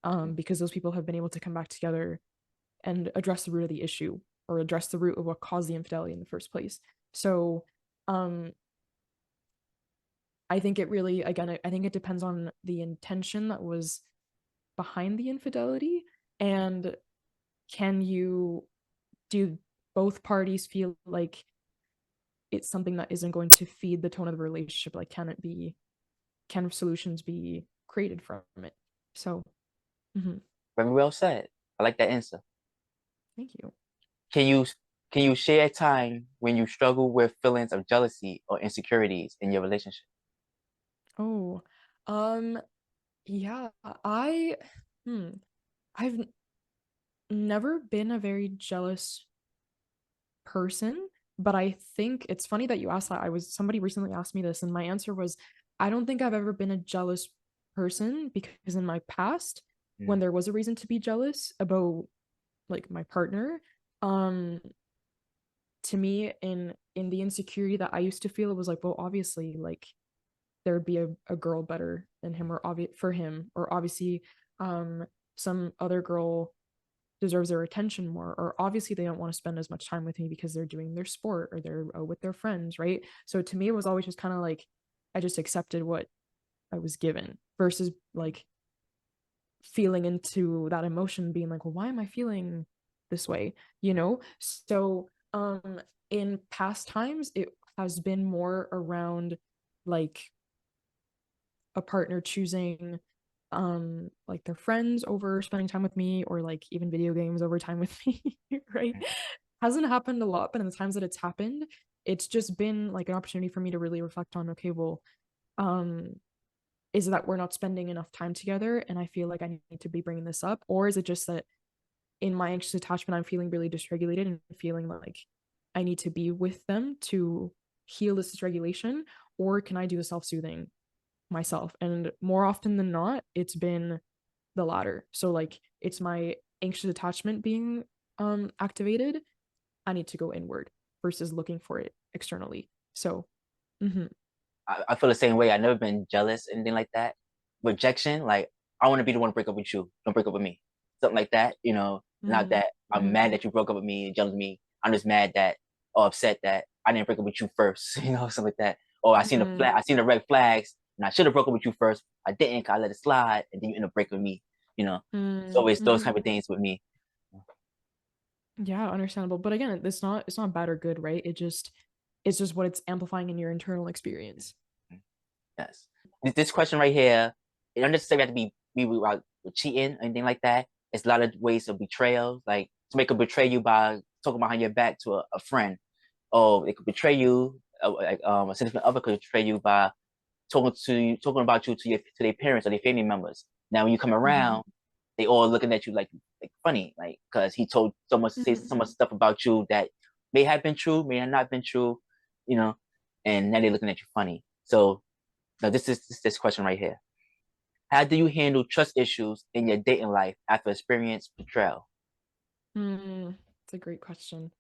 mm. because those people have been able to come back together and address the root of the issue or address the root of what caused the infidelity in the first place. So, um, I think it really, again, I think it depends on the intention that was behind the infidelity, and can you do both parties feel like it's something that isn't going to feed the tone of the relationship? Like, can solutions be created from it? So, mhm. Very well said. I like that answer. Thank you. Can you can you share a time when you struggle with feelings of jealousy or insecurities in your relationship? Oh, um, yeah, hmm, I've never been a very jealous person, but I think it's funny that you asked that. Somebody recently asked me this, and my answer was, I don't think I've ever been a jealous person because in my past, when Mm, there was a reason to be jealous about like my partner, um, to me in the insecurity that I used to feel, it was like, well, obviously, like there would be a girl better than him, or obvious for him, or obviously, um, some other girl deserves their attention more, or obviously they don't want to spend as much time with me because they're doing their sport or they're with their friends, right? So to me it was always just kind of like I just accepted what I was given versus like feeling into that emotion, being like, well, why am I feeling this way, so in past times it has been more around like a partner choosing like their friends over spending time with me, or like even video games over time with me, right? Hasn't happened a lot, but in the times that it's happened, it's just been like an opportunity for me to really reflect on, okay, well, um is it that we're not spending enough time together and I feel like I need to be bringing this up, or is it just that in my anxious attachment I'm feeling really dysregulated and feeling like I need to be with them to heal this dysregulation, or can I do the self-soothing myself? And more often than not, it's been the latter. So like it's my anxious attachment being activated. I need to go inward versus looking for it externally. So mm-hmm. I feel the same way. I've never been jealous, anything like that. Rejection, like I want to be the one to break up with you. Don't break up with me. Something like that. Not Mm-hmm. that I'm Mm-hmm. mad that you broke up with me, jealous of me. I'm just mad that or upset that I didn't break up with you first. Something like that. Or I seen the red flags, and I should have broke up with you first. I didn't. I let it slide, and then you end up breaking with me. It's always those Mm-hmm. type of things with me. Yeah, understandable. But again, it's not bad or good, right? It's just what it's amplifying in your internal experience. Yes. This question right here, it doesn't necessarily have to be with cheating or anything like that. It's a lot of ways of betrayal. Like somebody could betray you by talking behind your back to a friend, or they could betray you. A significant other could betray you by talking about you to their parents or their family members. Now, when you come Mm-hmm. around, they all looking at you like funny, like because he told so much Mm-hmm. stuff about you that may have been true, may have not been true, you know, and now they're looking at you funny. So now this question right here. How do you handle trust issues in your dating life after experience betrayal? It's a great question.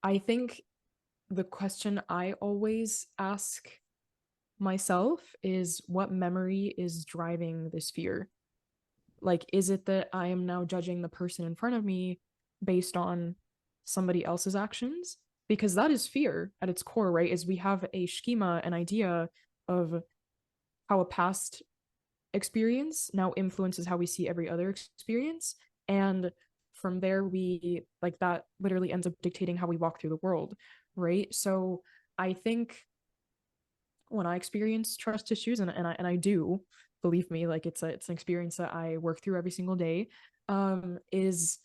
I think the question I always ask myself is, what memory is driving this fear? Like, is it that I am now judging the person in front of me based on somebody else's actions? Because that is fear at its core, right? Is we have a schema, an idea of how a past experience now influences how we see every other experience. And from there, we like that literally ends up dictating how we walk through the world, right? So I think when I experience trust issues, and I do, believe me, like it's an experience that I work through every single day, is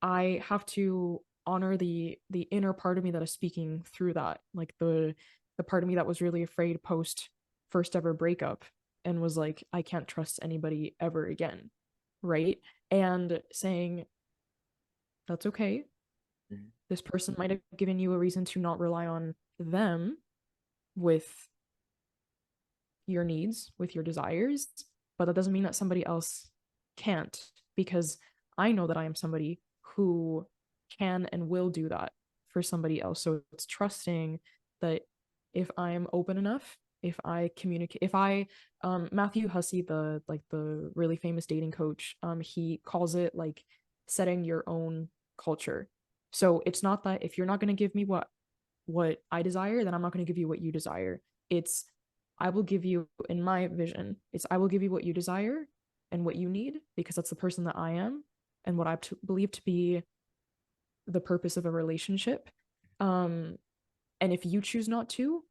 I have to honor the inner part of me that is speaking through that, like the part of me that was really afraid post first ever breakup and was like, I can't trust anybody ever again, right? And saying that's okay. Mhm. This person might have given you a reason to not rely on them with your needs, with your desires, but that doesn't mean that somebody else can't, because I know that I am somebody who can and will do that for somebody else. So it's trusting that if I'm open enough, if I communicate, if I Matthew Hussey, the really famous dating coach, he calls it like setting your own culture. So it's not that if you're not going to give me what I desire, then I'm not going to give you what you desire. It's I will give you, in my vision, it's I will give you what you desire and what you need, because that's the person that I am and what believe to be the purpose of a relationship. Um, and if you choose not to,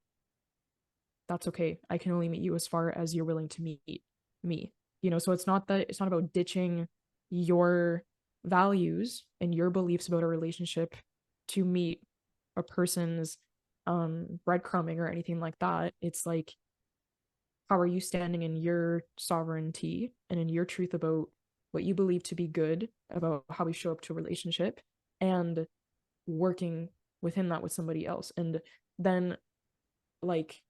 that's okay. I can only meet you as far as you're willing to meet me. So it's not about ditching your values and your beliefs about a relationship to meet a person's breadcrumbing or anything like that. It's like, how are you standing in your sovereignty and in your truth about what you believe to be good about how we show up to a relationship, and working within that with somebody else, and then like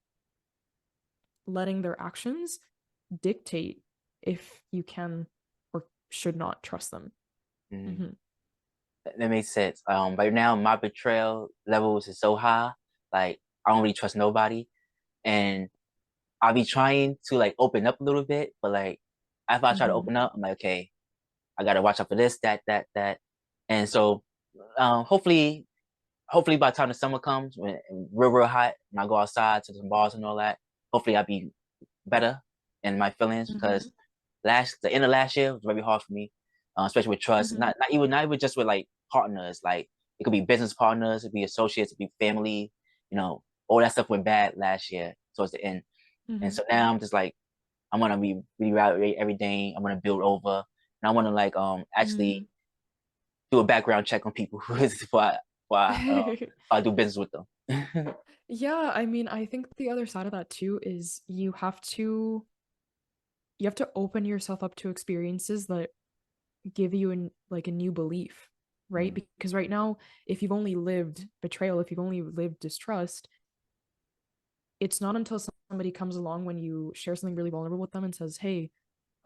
letting their actions dictate if you can or should not trust them. Mhm. Mm-hmm. That makes sense. Right now my betrayal levels is so high, like I don't really trust nobody, and I'll be trying to like open up a little bit, but like after I try to Mm-hmm. open up, I'm like, okay, I gotta watch out for this, that, and so hopefully, by the time the summer comes, when real hot, and I go outside to some bars and all that, hopefully I'll be better in my feelings Mm-hmm. because the end of last year was very hard for me, especially with trust. Mm-hmm. Not even just with like partners. Like it could be business partners, it could be associates, it could be family. All that stuff went bad last year. towards the end. And Mm-hmm. so now I'm just like, I want to reevaluate everything. I want to build over, and I want to like actually do a background check on people before I do business with them. Yeah, I mean, I think the other side of that too is you have to open yourself up to experiences that give you like a new belief, right? Mhm, Because right now, if you've only lived betrayal, if you've only lived distrust, it's not until somebody comes along when you share something really vulnerable with them and says, "Hey,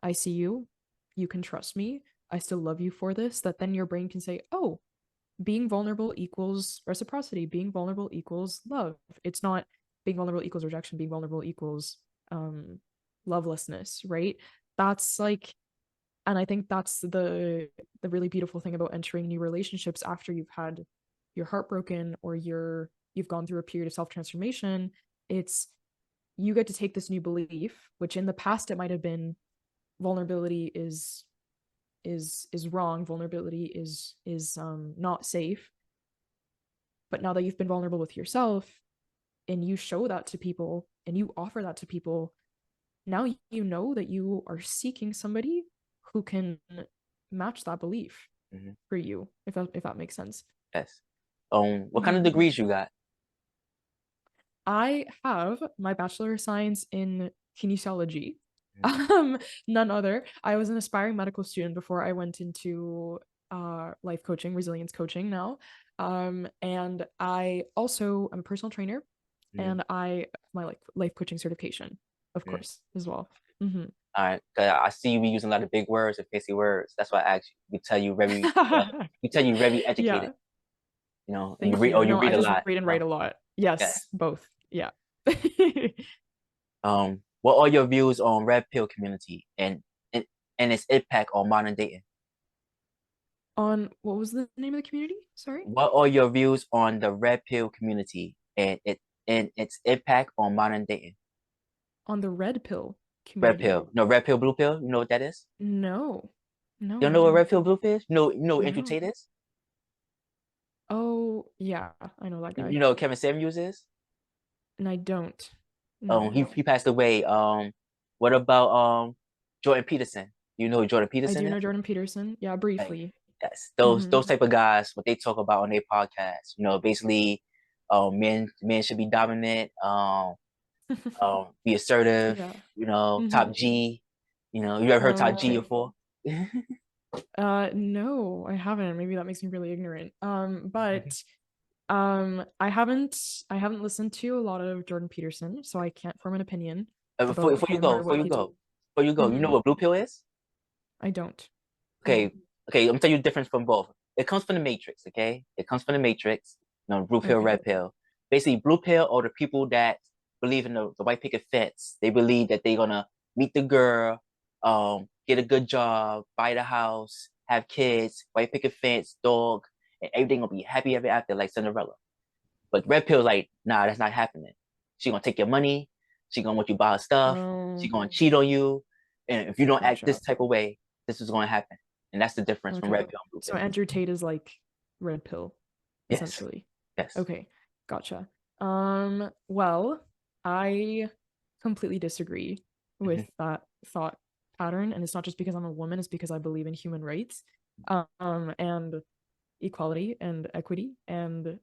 I see you. You can trust me. I still love you for this," that then your brain can say, "Oh, being vulnerable equals reciprocity. Being vulnerable equals love." It's not being vulnerable equals rejection. Being vulnerable equals um lovelessness, right? That's like, and I think that's the really beautiful thing about entering new relationships after you've had your heart broken or you've gone through a period of self-transformation. It's you get to take this new belief, which in the past it might have been vulnerability is wrong, vulnerability is not safe. But now that you've been vulnerable with yourself and you show that to people and you offer that to people, now you know that you are seeking somebody who can match that belief mhm. for you, if that makes sense. Yes. What kind of Mm-hmm. degrees you got? I have my Bachelor of Science in Kinesiology. Mhm, None other. I was an aspiring medical student before I went into life coaching, resilience coaching now. And I also am a personal trainer mhm, and I my like life coaching certification, of mhm. course, as well. Hmm. All right, 'cause I see you be using a lot of big words and fancy words. That's why I asked you. You tell you very educated, Yeah, and thank you. you No, read I a just lot, read and write a lot. Yes, Yes. both. Yeah. What are your views on red pill community and, and its impact on modern dating? On what was the name of the community? Sorry. What are your views on the red pill community and its impact on modern dating? On the red pill Red community. pill, no red pill, blue pill. You know what that is? No. You No, don't I know what don't. red pill, blue pill is? You know what Andrew No. Tate is? Oh, yeah, I know that guy. You know what Kevin Samuels is? And I don't. No. He passed away. What about Jordan Peterson? You know who Jordan I Peterson do is? know Jordan Peterson. Yeah, Like, briefly. yes, Mm-hmm. those type of guys, what they talk about on their podcast. Basically, men should be dominant. Be assertive. Yeah. Top Mm-hmm. G. You ever heard Oh, Top G okay. before? No, I haven't. Maybe that makes me really ignorant. But I haven't listened to a lot of Jordan Peterson, so I can't form an opinion about him or what he did. Before you go, you know Mm-hmm. what blue pill is? I don't. Okay, No. okay, I'm gonna tell you the difference from both. It comes from the Matrix, okay? It comes from the Matrix. Blue pill, Okay. red pill. Basically, blue pill are the people that believe in the white picket fence. They believe that they're gonna meet the girl, get a good job, buy the house, have kids, white picket fence, dog, and everything gonna be happy ever after, like Cinderella. But red pill, like, nah, that's not happening. She gonna take your money. She gonna want you to buy her stuff. She Oh, gonna cheat on you. And if you don't act gotcha. this type of way, this is gonna happen. And that's the difference from Okay. red pill and blue So pill. Andrew Tate is like red pill, Yes, essentially. yes. Okay, gotcha. Well, I completely disagree Hmm. with that thought pattern, and it's not just because I'm a woman, it's because I believe in human rights, and equality and equity, and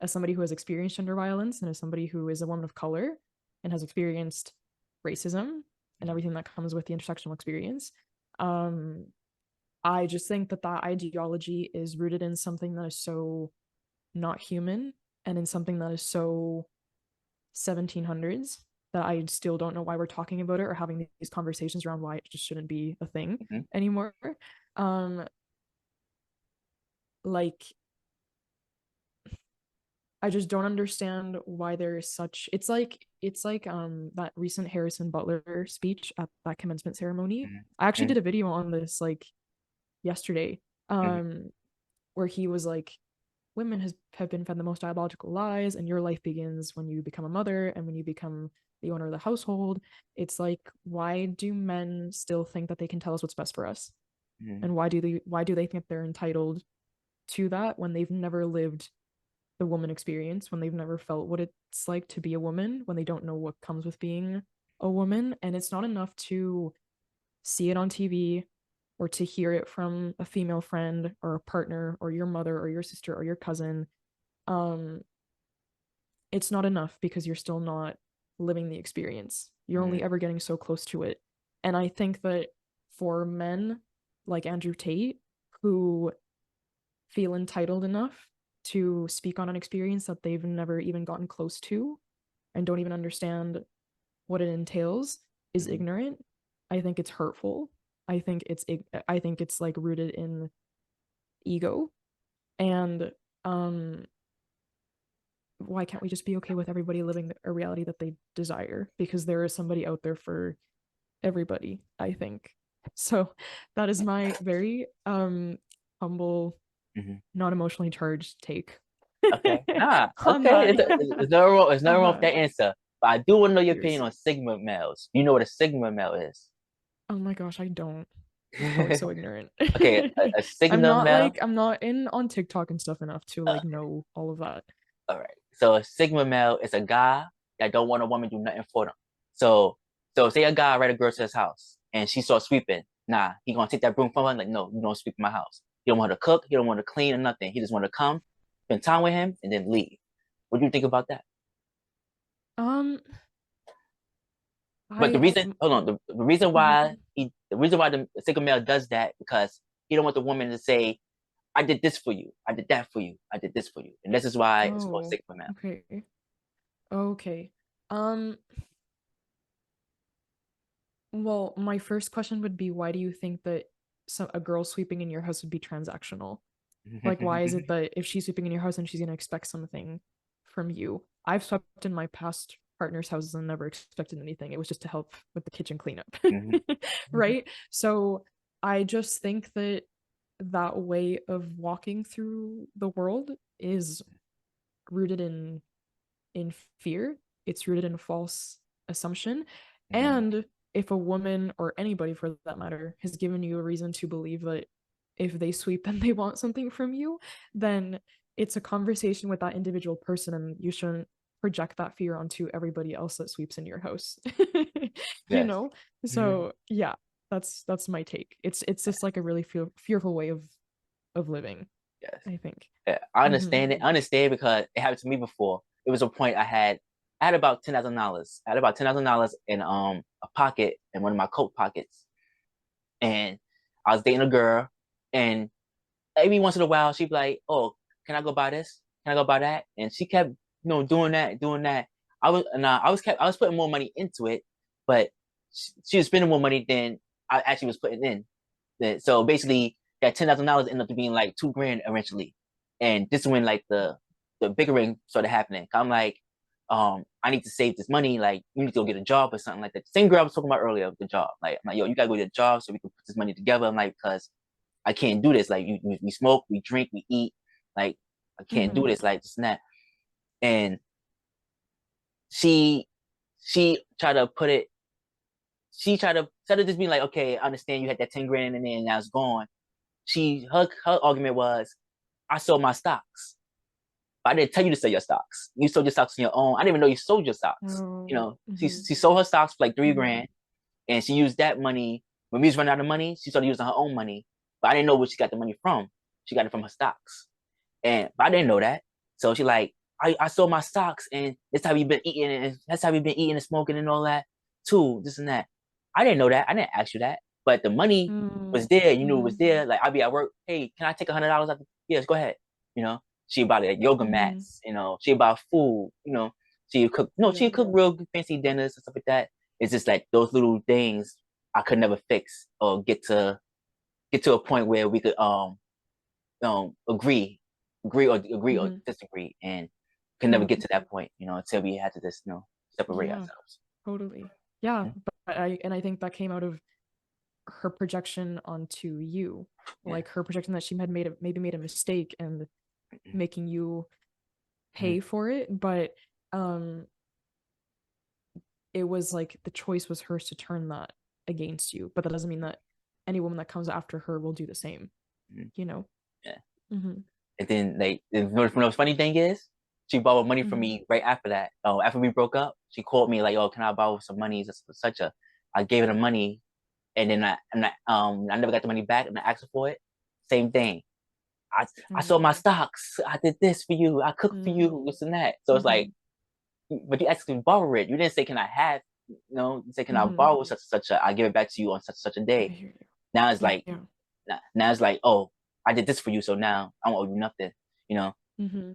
as somebody who has experienced gender violence and as somebody who is a woman of color and has experienced racism and everything that comes with the intersectional experience, um, I just think that that ideology is rooted in something that is so not human and in something that is so 1700s that I still don't know why we're talking about it or having these conversations around why it just shouldn't be a thing Hmm. anymore. Um, like I just don't understand why there is such it's like that recent Harrison Butler speech at that commencement ceremony. I actually Hmm. did a video on this like yesterday, Hmm. um, where he was like, women have been fed the most diabolical lies, and your life begins when you become a mother and when you become the owner of the household. It's like, why do men still think that they can tell us what's best for us? Hmm. And why do they think they're entitled to that when they've never lived the woman experience, when they've never felt what it's like to be a woman, when they don't know what comes with being a woman. And it's not enough to see it on TV or to hear it from a female friend or a partner or your mother or your sister or your cousin. It's not enough because you're still not living the experience. You're only ever getting so close to it. And I think that for men like Andrew Tate, who feel entitled enough to speak on an experience that they've never even gotten close to and don't even understand what it entails, is ignorant. I think it's hurtful. I think it's like rooted in ego. And why can't we just be okay with everybody living a reality that they desire? Because there is somebody out there for everybody, I think. So that is my very humble, not emotionally charged take Okay. Nah. on Okay. that. It's no wrong. It's no On wrong with that. that answer. But I do want to know your opinion Cheers. on Sigma males. You know what a Sigma male is? Oh my gosh, I don't. I'm probably so ignorant. Okay. A Sigma male. I'm not in on TikTok and stuff enough to Uh, like know all of that. all right. So a Sigma male is a guy that don't want a woman to do nothing for them. So say a guy right a girl to his house and she starts sweeping. Nah, he gonna take that broom from her. Like, no, you don't sweep my house. He don't want her to cook. He don't want her to clean or nothing. He just want to come, spend time with him, and then leave. What do you think about that? Um, But the I reason, hold on, the reason why the single male does that because he don't want the woman to say, "I did this for you, I did that for you, I did this for you," and this is why it's called Oh, single male. okay. Okay. Um, well, my first question would be, why do you think that a girl sweeping in your house would be transactional? Like, why is it that if she's sweeping in your house and she's gonna expect something from you? I've swept in my past partner's houses and never expected anything. It was just to help with the kitchen cleanup. Right? So I just think that that way of walking through the world is rooted in fear. It's rooted in false assumption. And if a woman or anybody for that matter has given you a reason to believe that if they sweep and they want something from you, then it's a conversation with that individual person, and you shouldn't project that fear onto everybody else that sweeps in your house. You Yes. know? So yeah, that's my take. It's just like a really fearful way of living, Yes. I think. Yeah, I Mm-hmm. understand it. I understand because it happened to me before. It was a point I had about $10,000. I had about $10,000 in a pocket in one of my coat pockets, and I was dating a girl, and every once in a while she'd be like, "Oh, can I go buy this? Can I go buy that?" And she kept, doing that, doing that. I was putting more money into it, but she was spending more money than I actually was putting in. So basically, that $10,000 ended up being like 2 grand eventually, and this is when like the bickering started happening. I'm like, I need to save this money. Like, you need to go get a job or something like that. Same girl I was talking about earlier, the job. Like, I'm like, yo, you gotta go get a job so we can put this money together. I'm like, because I can't do this. Like, we smoke, we drink, we eat. Like, I can't do Mm-hmm. this. Like, this and that. And she she tried to put it. She tried to instead of just being like, okay, I understand you had that 10 grand in there and now it's gone. Her argument was, I sold my stocks. But I didn't tell you to sell your stocks. You sold your stocks on your own. I didn't even know you sold your stocks. Oh, She mm-hmm. she sold her stocks for like 3 Mm-hmm. grand, and she used that money. When we was running out of money, she started using her own money. But I didn't know where she got the money from. She got it from her stocks. But I didn't know that. So she like, I sold my stocks, and that's how we've been eating, and that's how we've been eating and smoking and all that too, this and that. I didn't know that. I didn't ask you that. But the money was there. You knew it was there. Like, I'd be at work. Hey, can I take $100 out? Yes, go ahead. You know, she bought like yoga Mm-hmm. mats. She bought food. She cook. No, Yeah. she cook real good, fancy dinners and stuff like that. It's just like those little things I could never fix or get to a point where we could agree or Mm-hmm. disagree, and can never Mm-hmm. get to that point, until we had to just, separate Yeah, ourselves. totally. Yeah, Mhm. but I think that came out of her projection onto you, Yeah. like her projection that she had maybe made a mistake and making you Mhm. pay for it, but um it was like the choice was hers to turn that against you, but that doesn't mean that any woman that comes after her will do the same, Mhm. you know? Yeah. Mm-hmm. And then, like, the funny thing is, she borrowed money from Mm-hmm. me right after that. After we broke up, she called me like, "Oh, can I borrow some money?" Such a, I gave her the money, and then I never got the money back, and I asked her for it. Same thing. I sold my Mm-hmm. stocks. I did this for you. I cooked for you. This and that. So it's Mm-hmm. like, but you asked me to borrow it. You didn't say, "Can I have?" You say, "Can I Mm-hmm. borrow such a? I give it back to you on such a I day." hear Now it's you. like, Yeah. now it's like, oh, I did this for you, so now I don't owe you nothing. You know? Mm-hmm.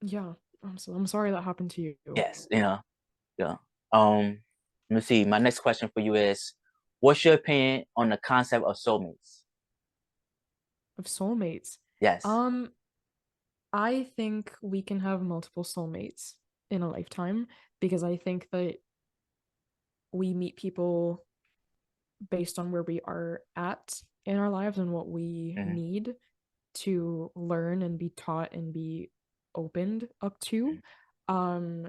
Yeah. I'm sorry that happened to you. Yes. Yeah. Let me see. My next question for you is, what's your opinion on the concept of soulmates? Of soulmates. Yes. Um, I think we can have multiple soulmates in a lifetime because I think that we meet people based on where we are at in our lives and what we Mm-hmm. need to learn and be taught and be opened up to. Um,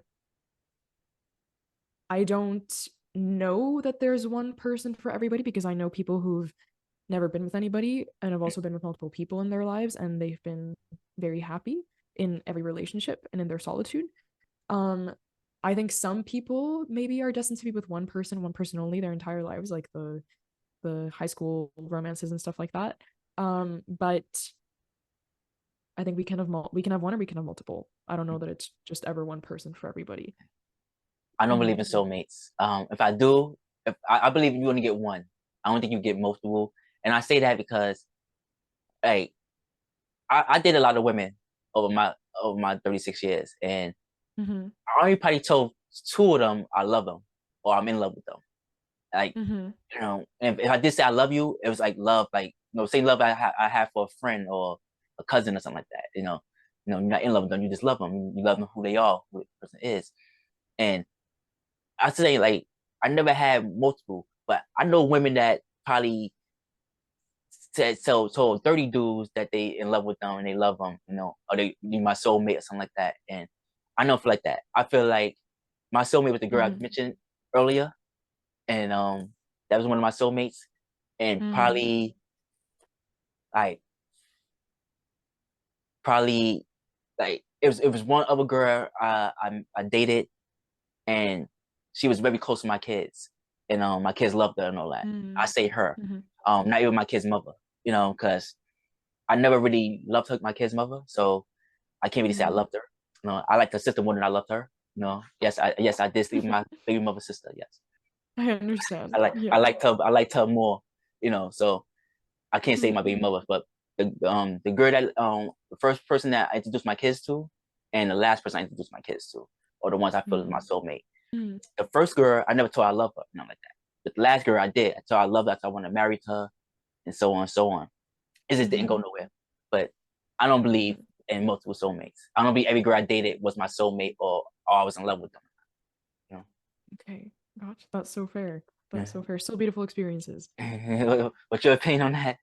I don't know that there's one person for everybody because I know people who've never been with anybody and have also been with multiple people in their lives and they've been very happy in every relationship and in their solitude. Um, I think some people maybe are destined to be with one person only their entire lives, like the high school romances and stuff like that. But I think we can have one or we can have multiple. I don't know that it's just ever one person for everybody. I don't Mm-hmm. believe in soulmates. If I do, if I believe you only get one. I don't think you get multiple. And I say that because, like, I did a lot of women over my 36 years, and Mm-hmm. I only probably told two of them I love them or I'm in love with them. Like, Mm-hmm. if I did say I love you, it was like love, like, say love I have for a friend or a cousin or something like that. You're not in love with them, you just love them. You love them who they are, who the person is. And I say like I never had multiple, but I know women that probably said told 30 dudes that they in love with them and they love them, or they be my soulmate or something like that. And I don't feel like that. I feel like my soulmate was the girl I Mm-hmm. mentioned earlier, and that was one of my soulmates. And Mm-hmm. like probably like it was one other girl I dated, and she was very close to my kids, and my kids loved her and all that. I say her, Mm-hmm. not even my kid's mother, because I never really loved my kid's mother, so I can't really say I Mm-hmm. loved her. I liked her sister more than I loved her. Yes, I did sleep with my baby mother's sister. Yes, I understand. I Yeah. liked her more. So I can't say my baby mother, but the girl that the first person that I introduced my kids to, and the last person I introduced my kids to, are the ones I feel is my Mm-hmm. soulmate. The first girl I never told I love her, nothing like that. But the last girl I did. I told her I loved her. I want to marry her, and so on and so on. It just didn't go Mm-hmm. nowhere. But I don't believe in multiple soulmates. I don't believe every girl I dated was my soulmate or I was in love with them. You Okay. Gotcha. That's so fair. That's so know? fair. Still beautiful experiences. What's your opinion on that?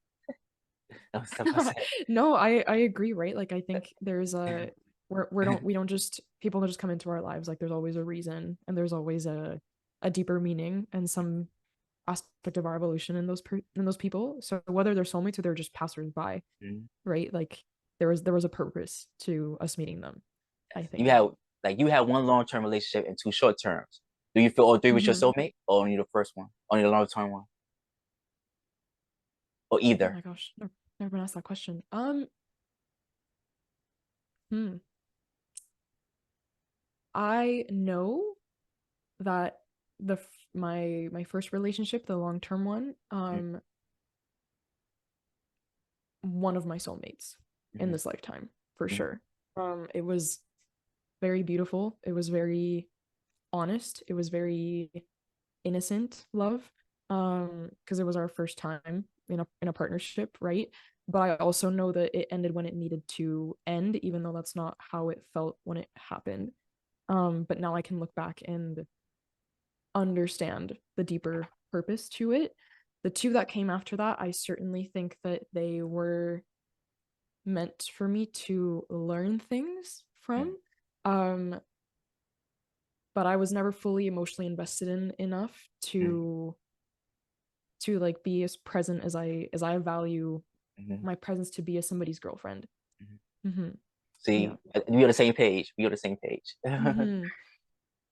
That was stuff I said. No, I agree, right? Like I think there's a we don't just people don't just come into our lives. Like there's always a reason and there's always a deeper meaning and some aspect of our evolution in in those people. So whether they're soulmates or they're just passersby, right? Like there was a purpose to us meeting them, I You think. had you had one long term relationship and two short terms. Do you feel all three was your Mm-hmm. soulmate, or only the first one, only the long term one, or Oh either? my gosh, never been asked that question. Hmm. I know that my first relationship, the long term one, one of my soulmates in Mm-hmm. this lifetime for Mm-hmm. sure. It was very beautiful. It was very honest. It was very innocent love. Because it was our first time in a partnership, right? But I also know that it ended when it needed to end, even though that's not how it felt when it happened. But now I can look back and understand the deeper purpose to it. The two that came after that, I certainly think that they were meant for me to learn things from. Um, but I was never fully emotionally invested in enough to like be as present as I value Mm-hmm. my presence to be as somebody's girlfriend. Mm-hmm. Mm-hmm. See, Yeah. we on the same page. We on the same page. Hmm.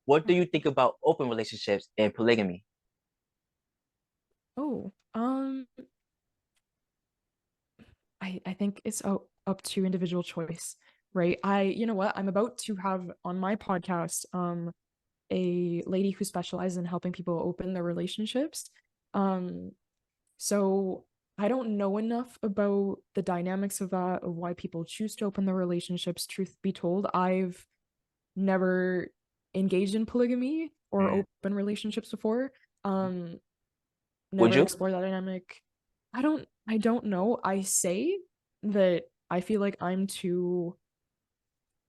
What do you think about open relationships and polygamy? Oh, I think it's up to individual choice, right? You know what? I'm about to have on my podcast a lady who specializes in helping people open their relationships. Um, so I don't know enough about the dynamics of that, of why people choose to open their relationships. Truth be told, I've never engaged in polygamy or Mm. open relationships before. Um, Would Never you? explored that dynamic. I don't know. I say that I feel like I'm too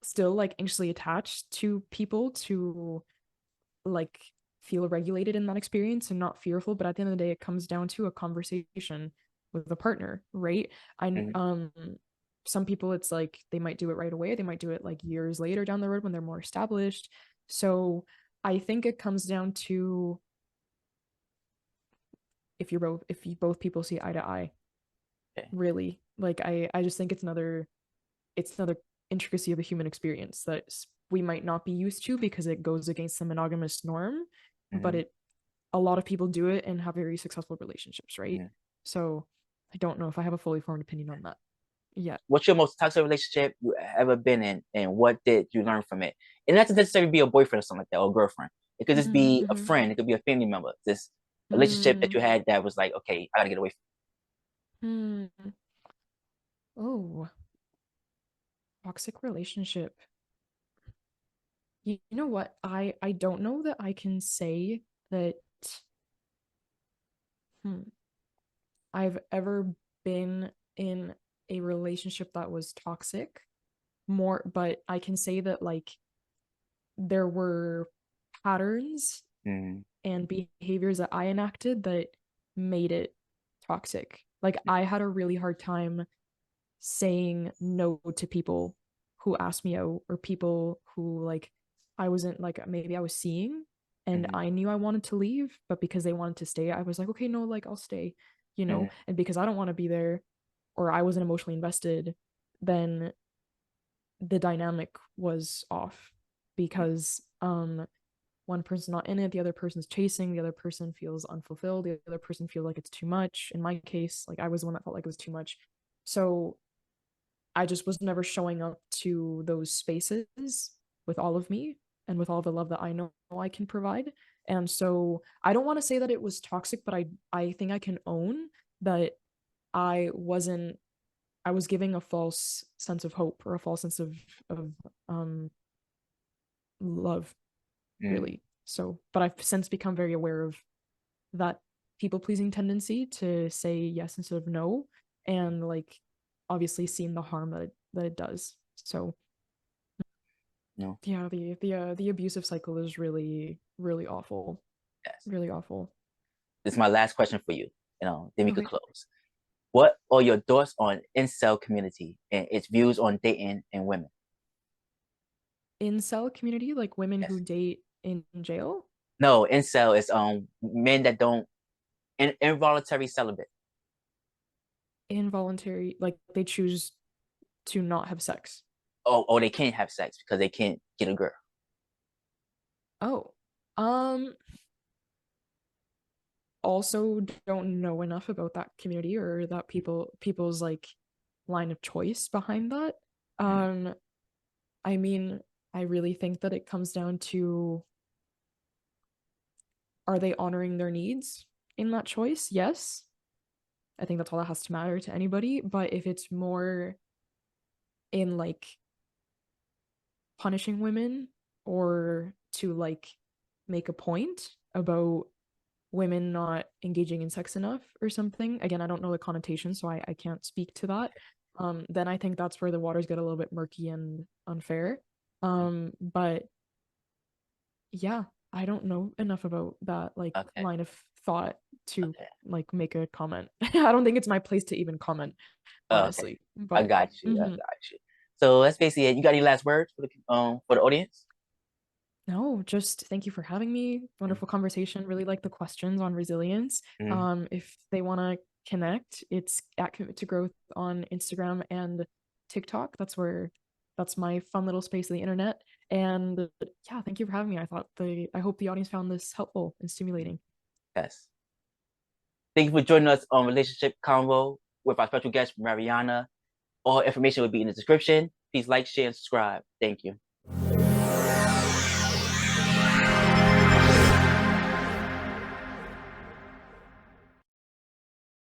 still like anxiously attached to people to like feel regulated in that experience and not fearful, but at the end of the day it comes down to a conversation with a partner, right? I Mm. Some people it's like they might do it right away, they might do it like years later down the road when they're more established. So I think it comes down to if you both people see eye to eye, Okay. really. Like I just think it's another intricacy of the human experience that we might not be used to because it goes against the monogamous norm, but Mm-hmm. it a lot of people do it and have very successful relationships, right? Mm-hmm. So I don't know if I have a fully formed opinion on that yet. What's your most toxic relationship you ever been in, and what did you learn from it? And not to necessarily be a boyfriend or something like that, or a girlfriend. It could just Mm-hmm, be a mm-hmm. friend. It could be a family member. This relationship that Mm, you had that was like, okay, I gotta get away mm. Oh, toxic relationship. You know what? I don't know that I can say that hmm, I've ever been in a relationship that was toxic more, but I can say that like there were patterns from. and behaviors that I enacted that made it toxic. Like I had a really hard time saying no to people who asked me out or people who like I wasn't like maybe I was seeing and Mm-hmm. I knew I wanted to leave, but because they wanted to stay, I was like, okay, no, like I'll stay, you know, Mm-hmm. and because I don't want to be there or I wasn't emotionally invested, then the dynamic was off because one person's not in it, the other person's chasing, the other person feels unfulfilled, the other person feels like it's too much. In my case, like I was the one that felt like it was too much. So I just was never showing up to those spaces with all of me and with all the love that I know I can provide. And so I don't want to say that it was toxic, but I think I can own that I wasn't I was giving a false sense of hope or a false sense of um love, Mm-hmm. really. So, but I've since become very aware of that people pleasing tendency to say yes instead of no, and like obviously seeing the harm that it does. So No. yeah, the abusive cycle is really awful, Yes. really awful. This is my last question for you. Then we could Okay, close. What are your thoughts on incel community and its views on dating and women? incel community, like women who Yes. date in jail, No, incel is men that don't involuntary celibate. involuntary, like they choose to not have sex. Oh, they can't have sex because they can't get a girl. Oh, um, also don't know enough about that community or that people's like line of choice behind that. Mm. Um, I mean, I really think that it comes down to are they honoring their needs in that choice? Yes. I think that's all that has to matter to anybody. But if it's more in like punishing women or to like make a point about women not engaging in sex enough or something, again, I don't know the connotation, so I can't speak to that. Then I think that's where the waters get a little bit murky and unfair. But yeah, I don't know enough about that like Okay. line of thought to Okay. like make a comment. I don't think it's my place to even comment, Okay. honestly. I But got you. I mhm. got you. So that's basically it. You got any last words for the audience? No, just thank you for having me. Wonderful conversation. Really like the questions on resilience. Mm-hmm. If they want to connect, it's at Commit to Growth on Instagram and TikTok. that's my fun little space of the internet. And yeah, thank you for having me. I hope the audience found this helpful and stimulating. Yes. Thank you for joining us on Relationship Convo with our special guest, Mariana. All information will be in the description. Please like, share, and subscribe. Thank you.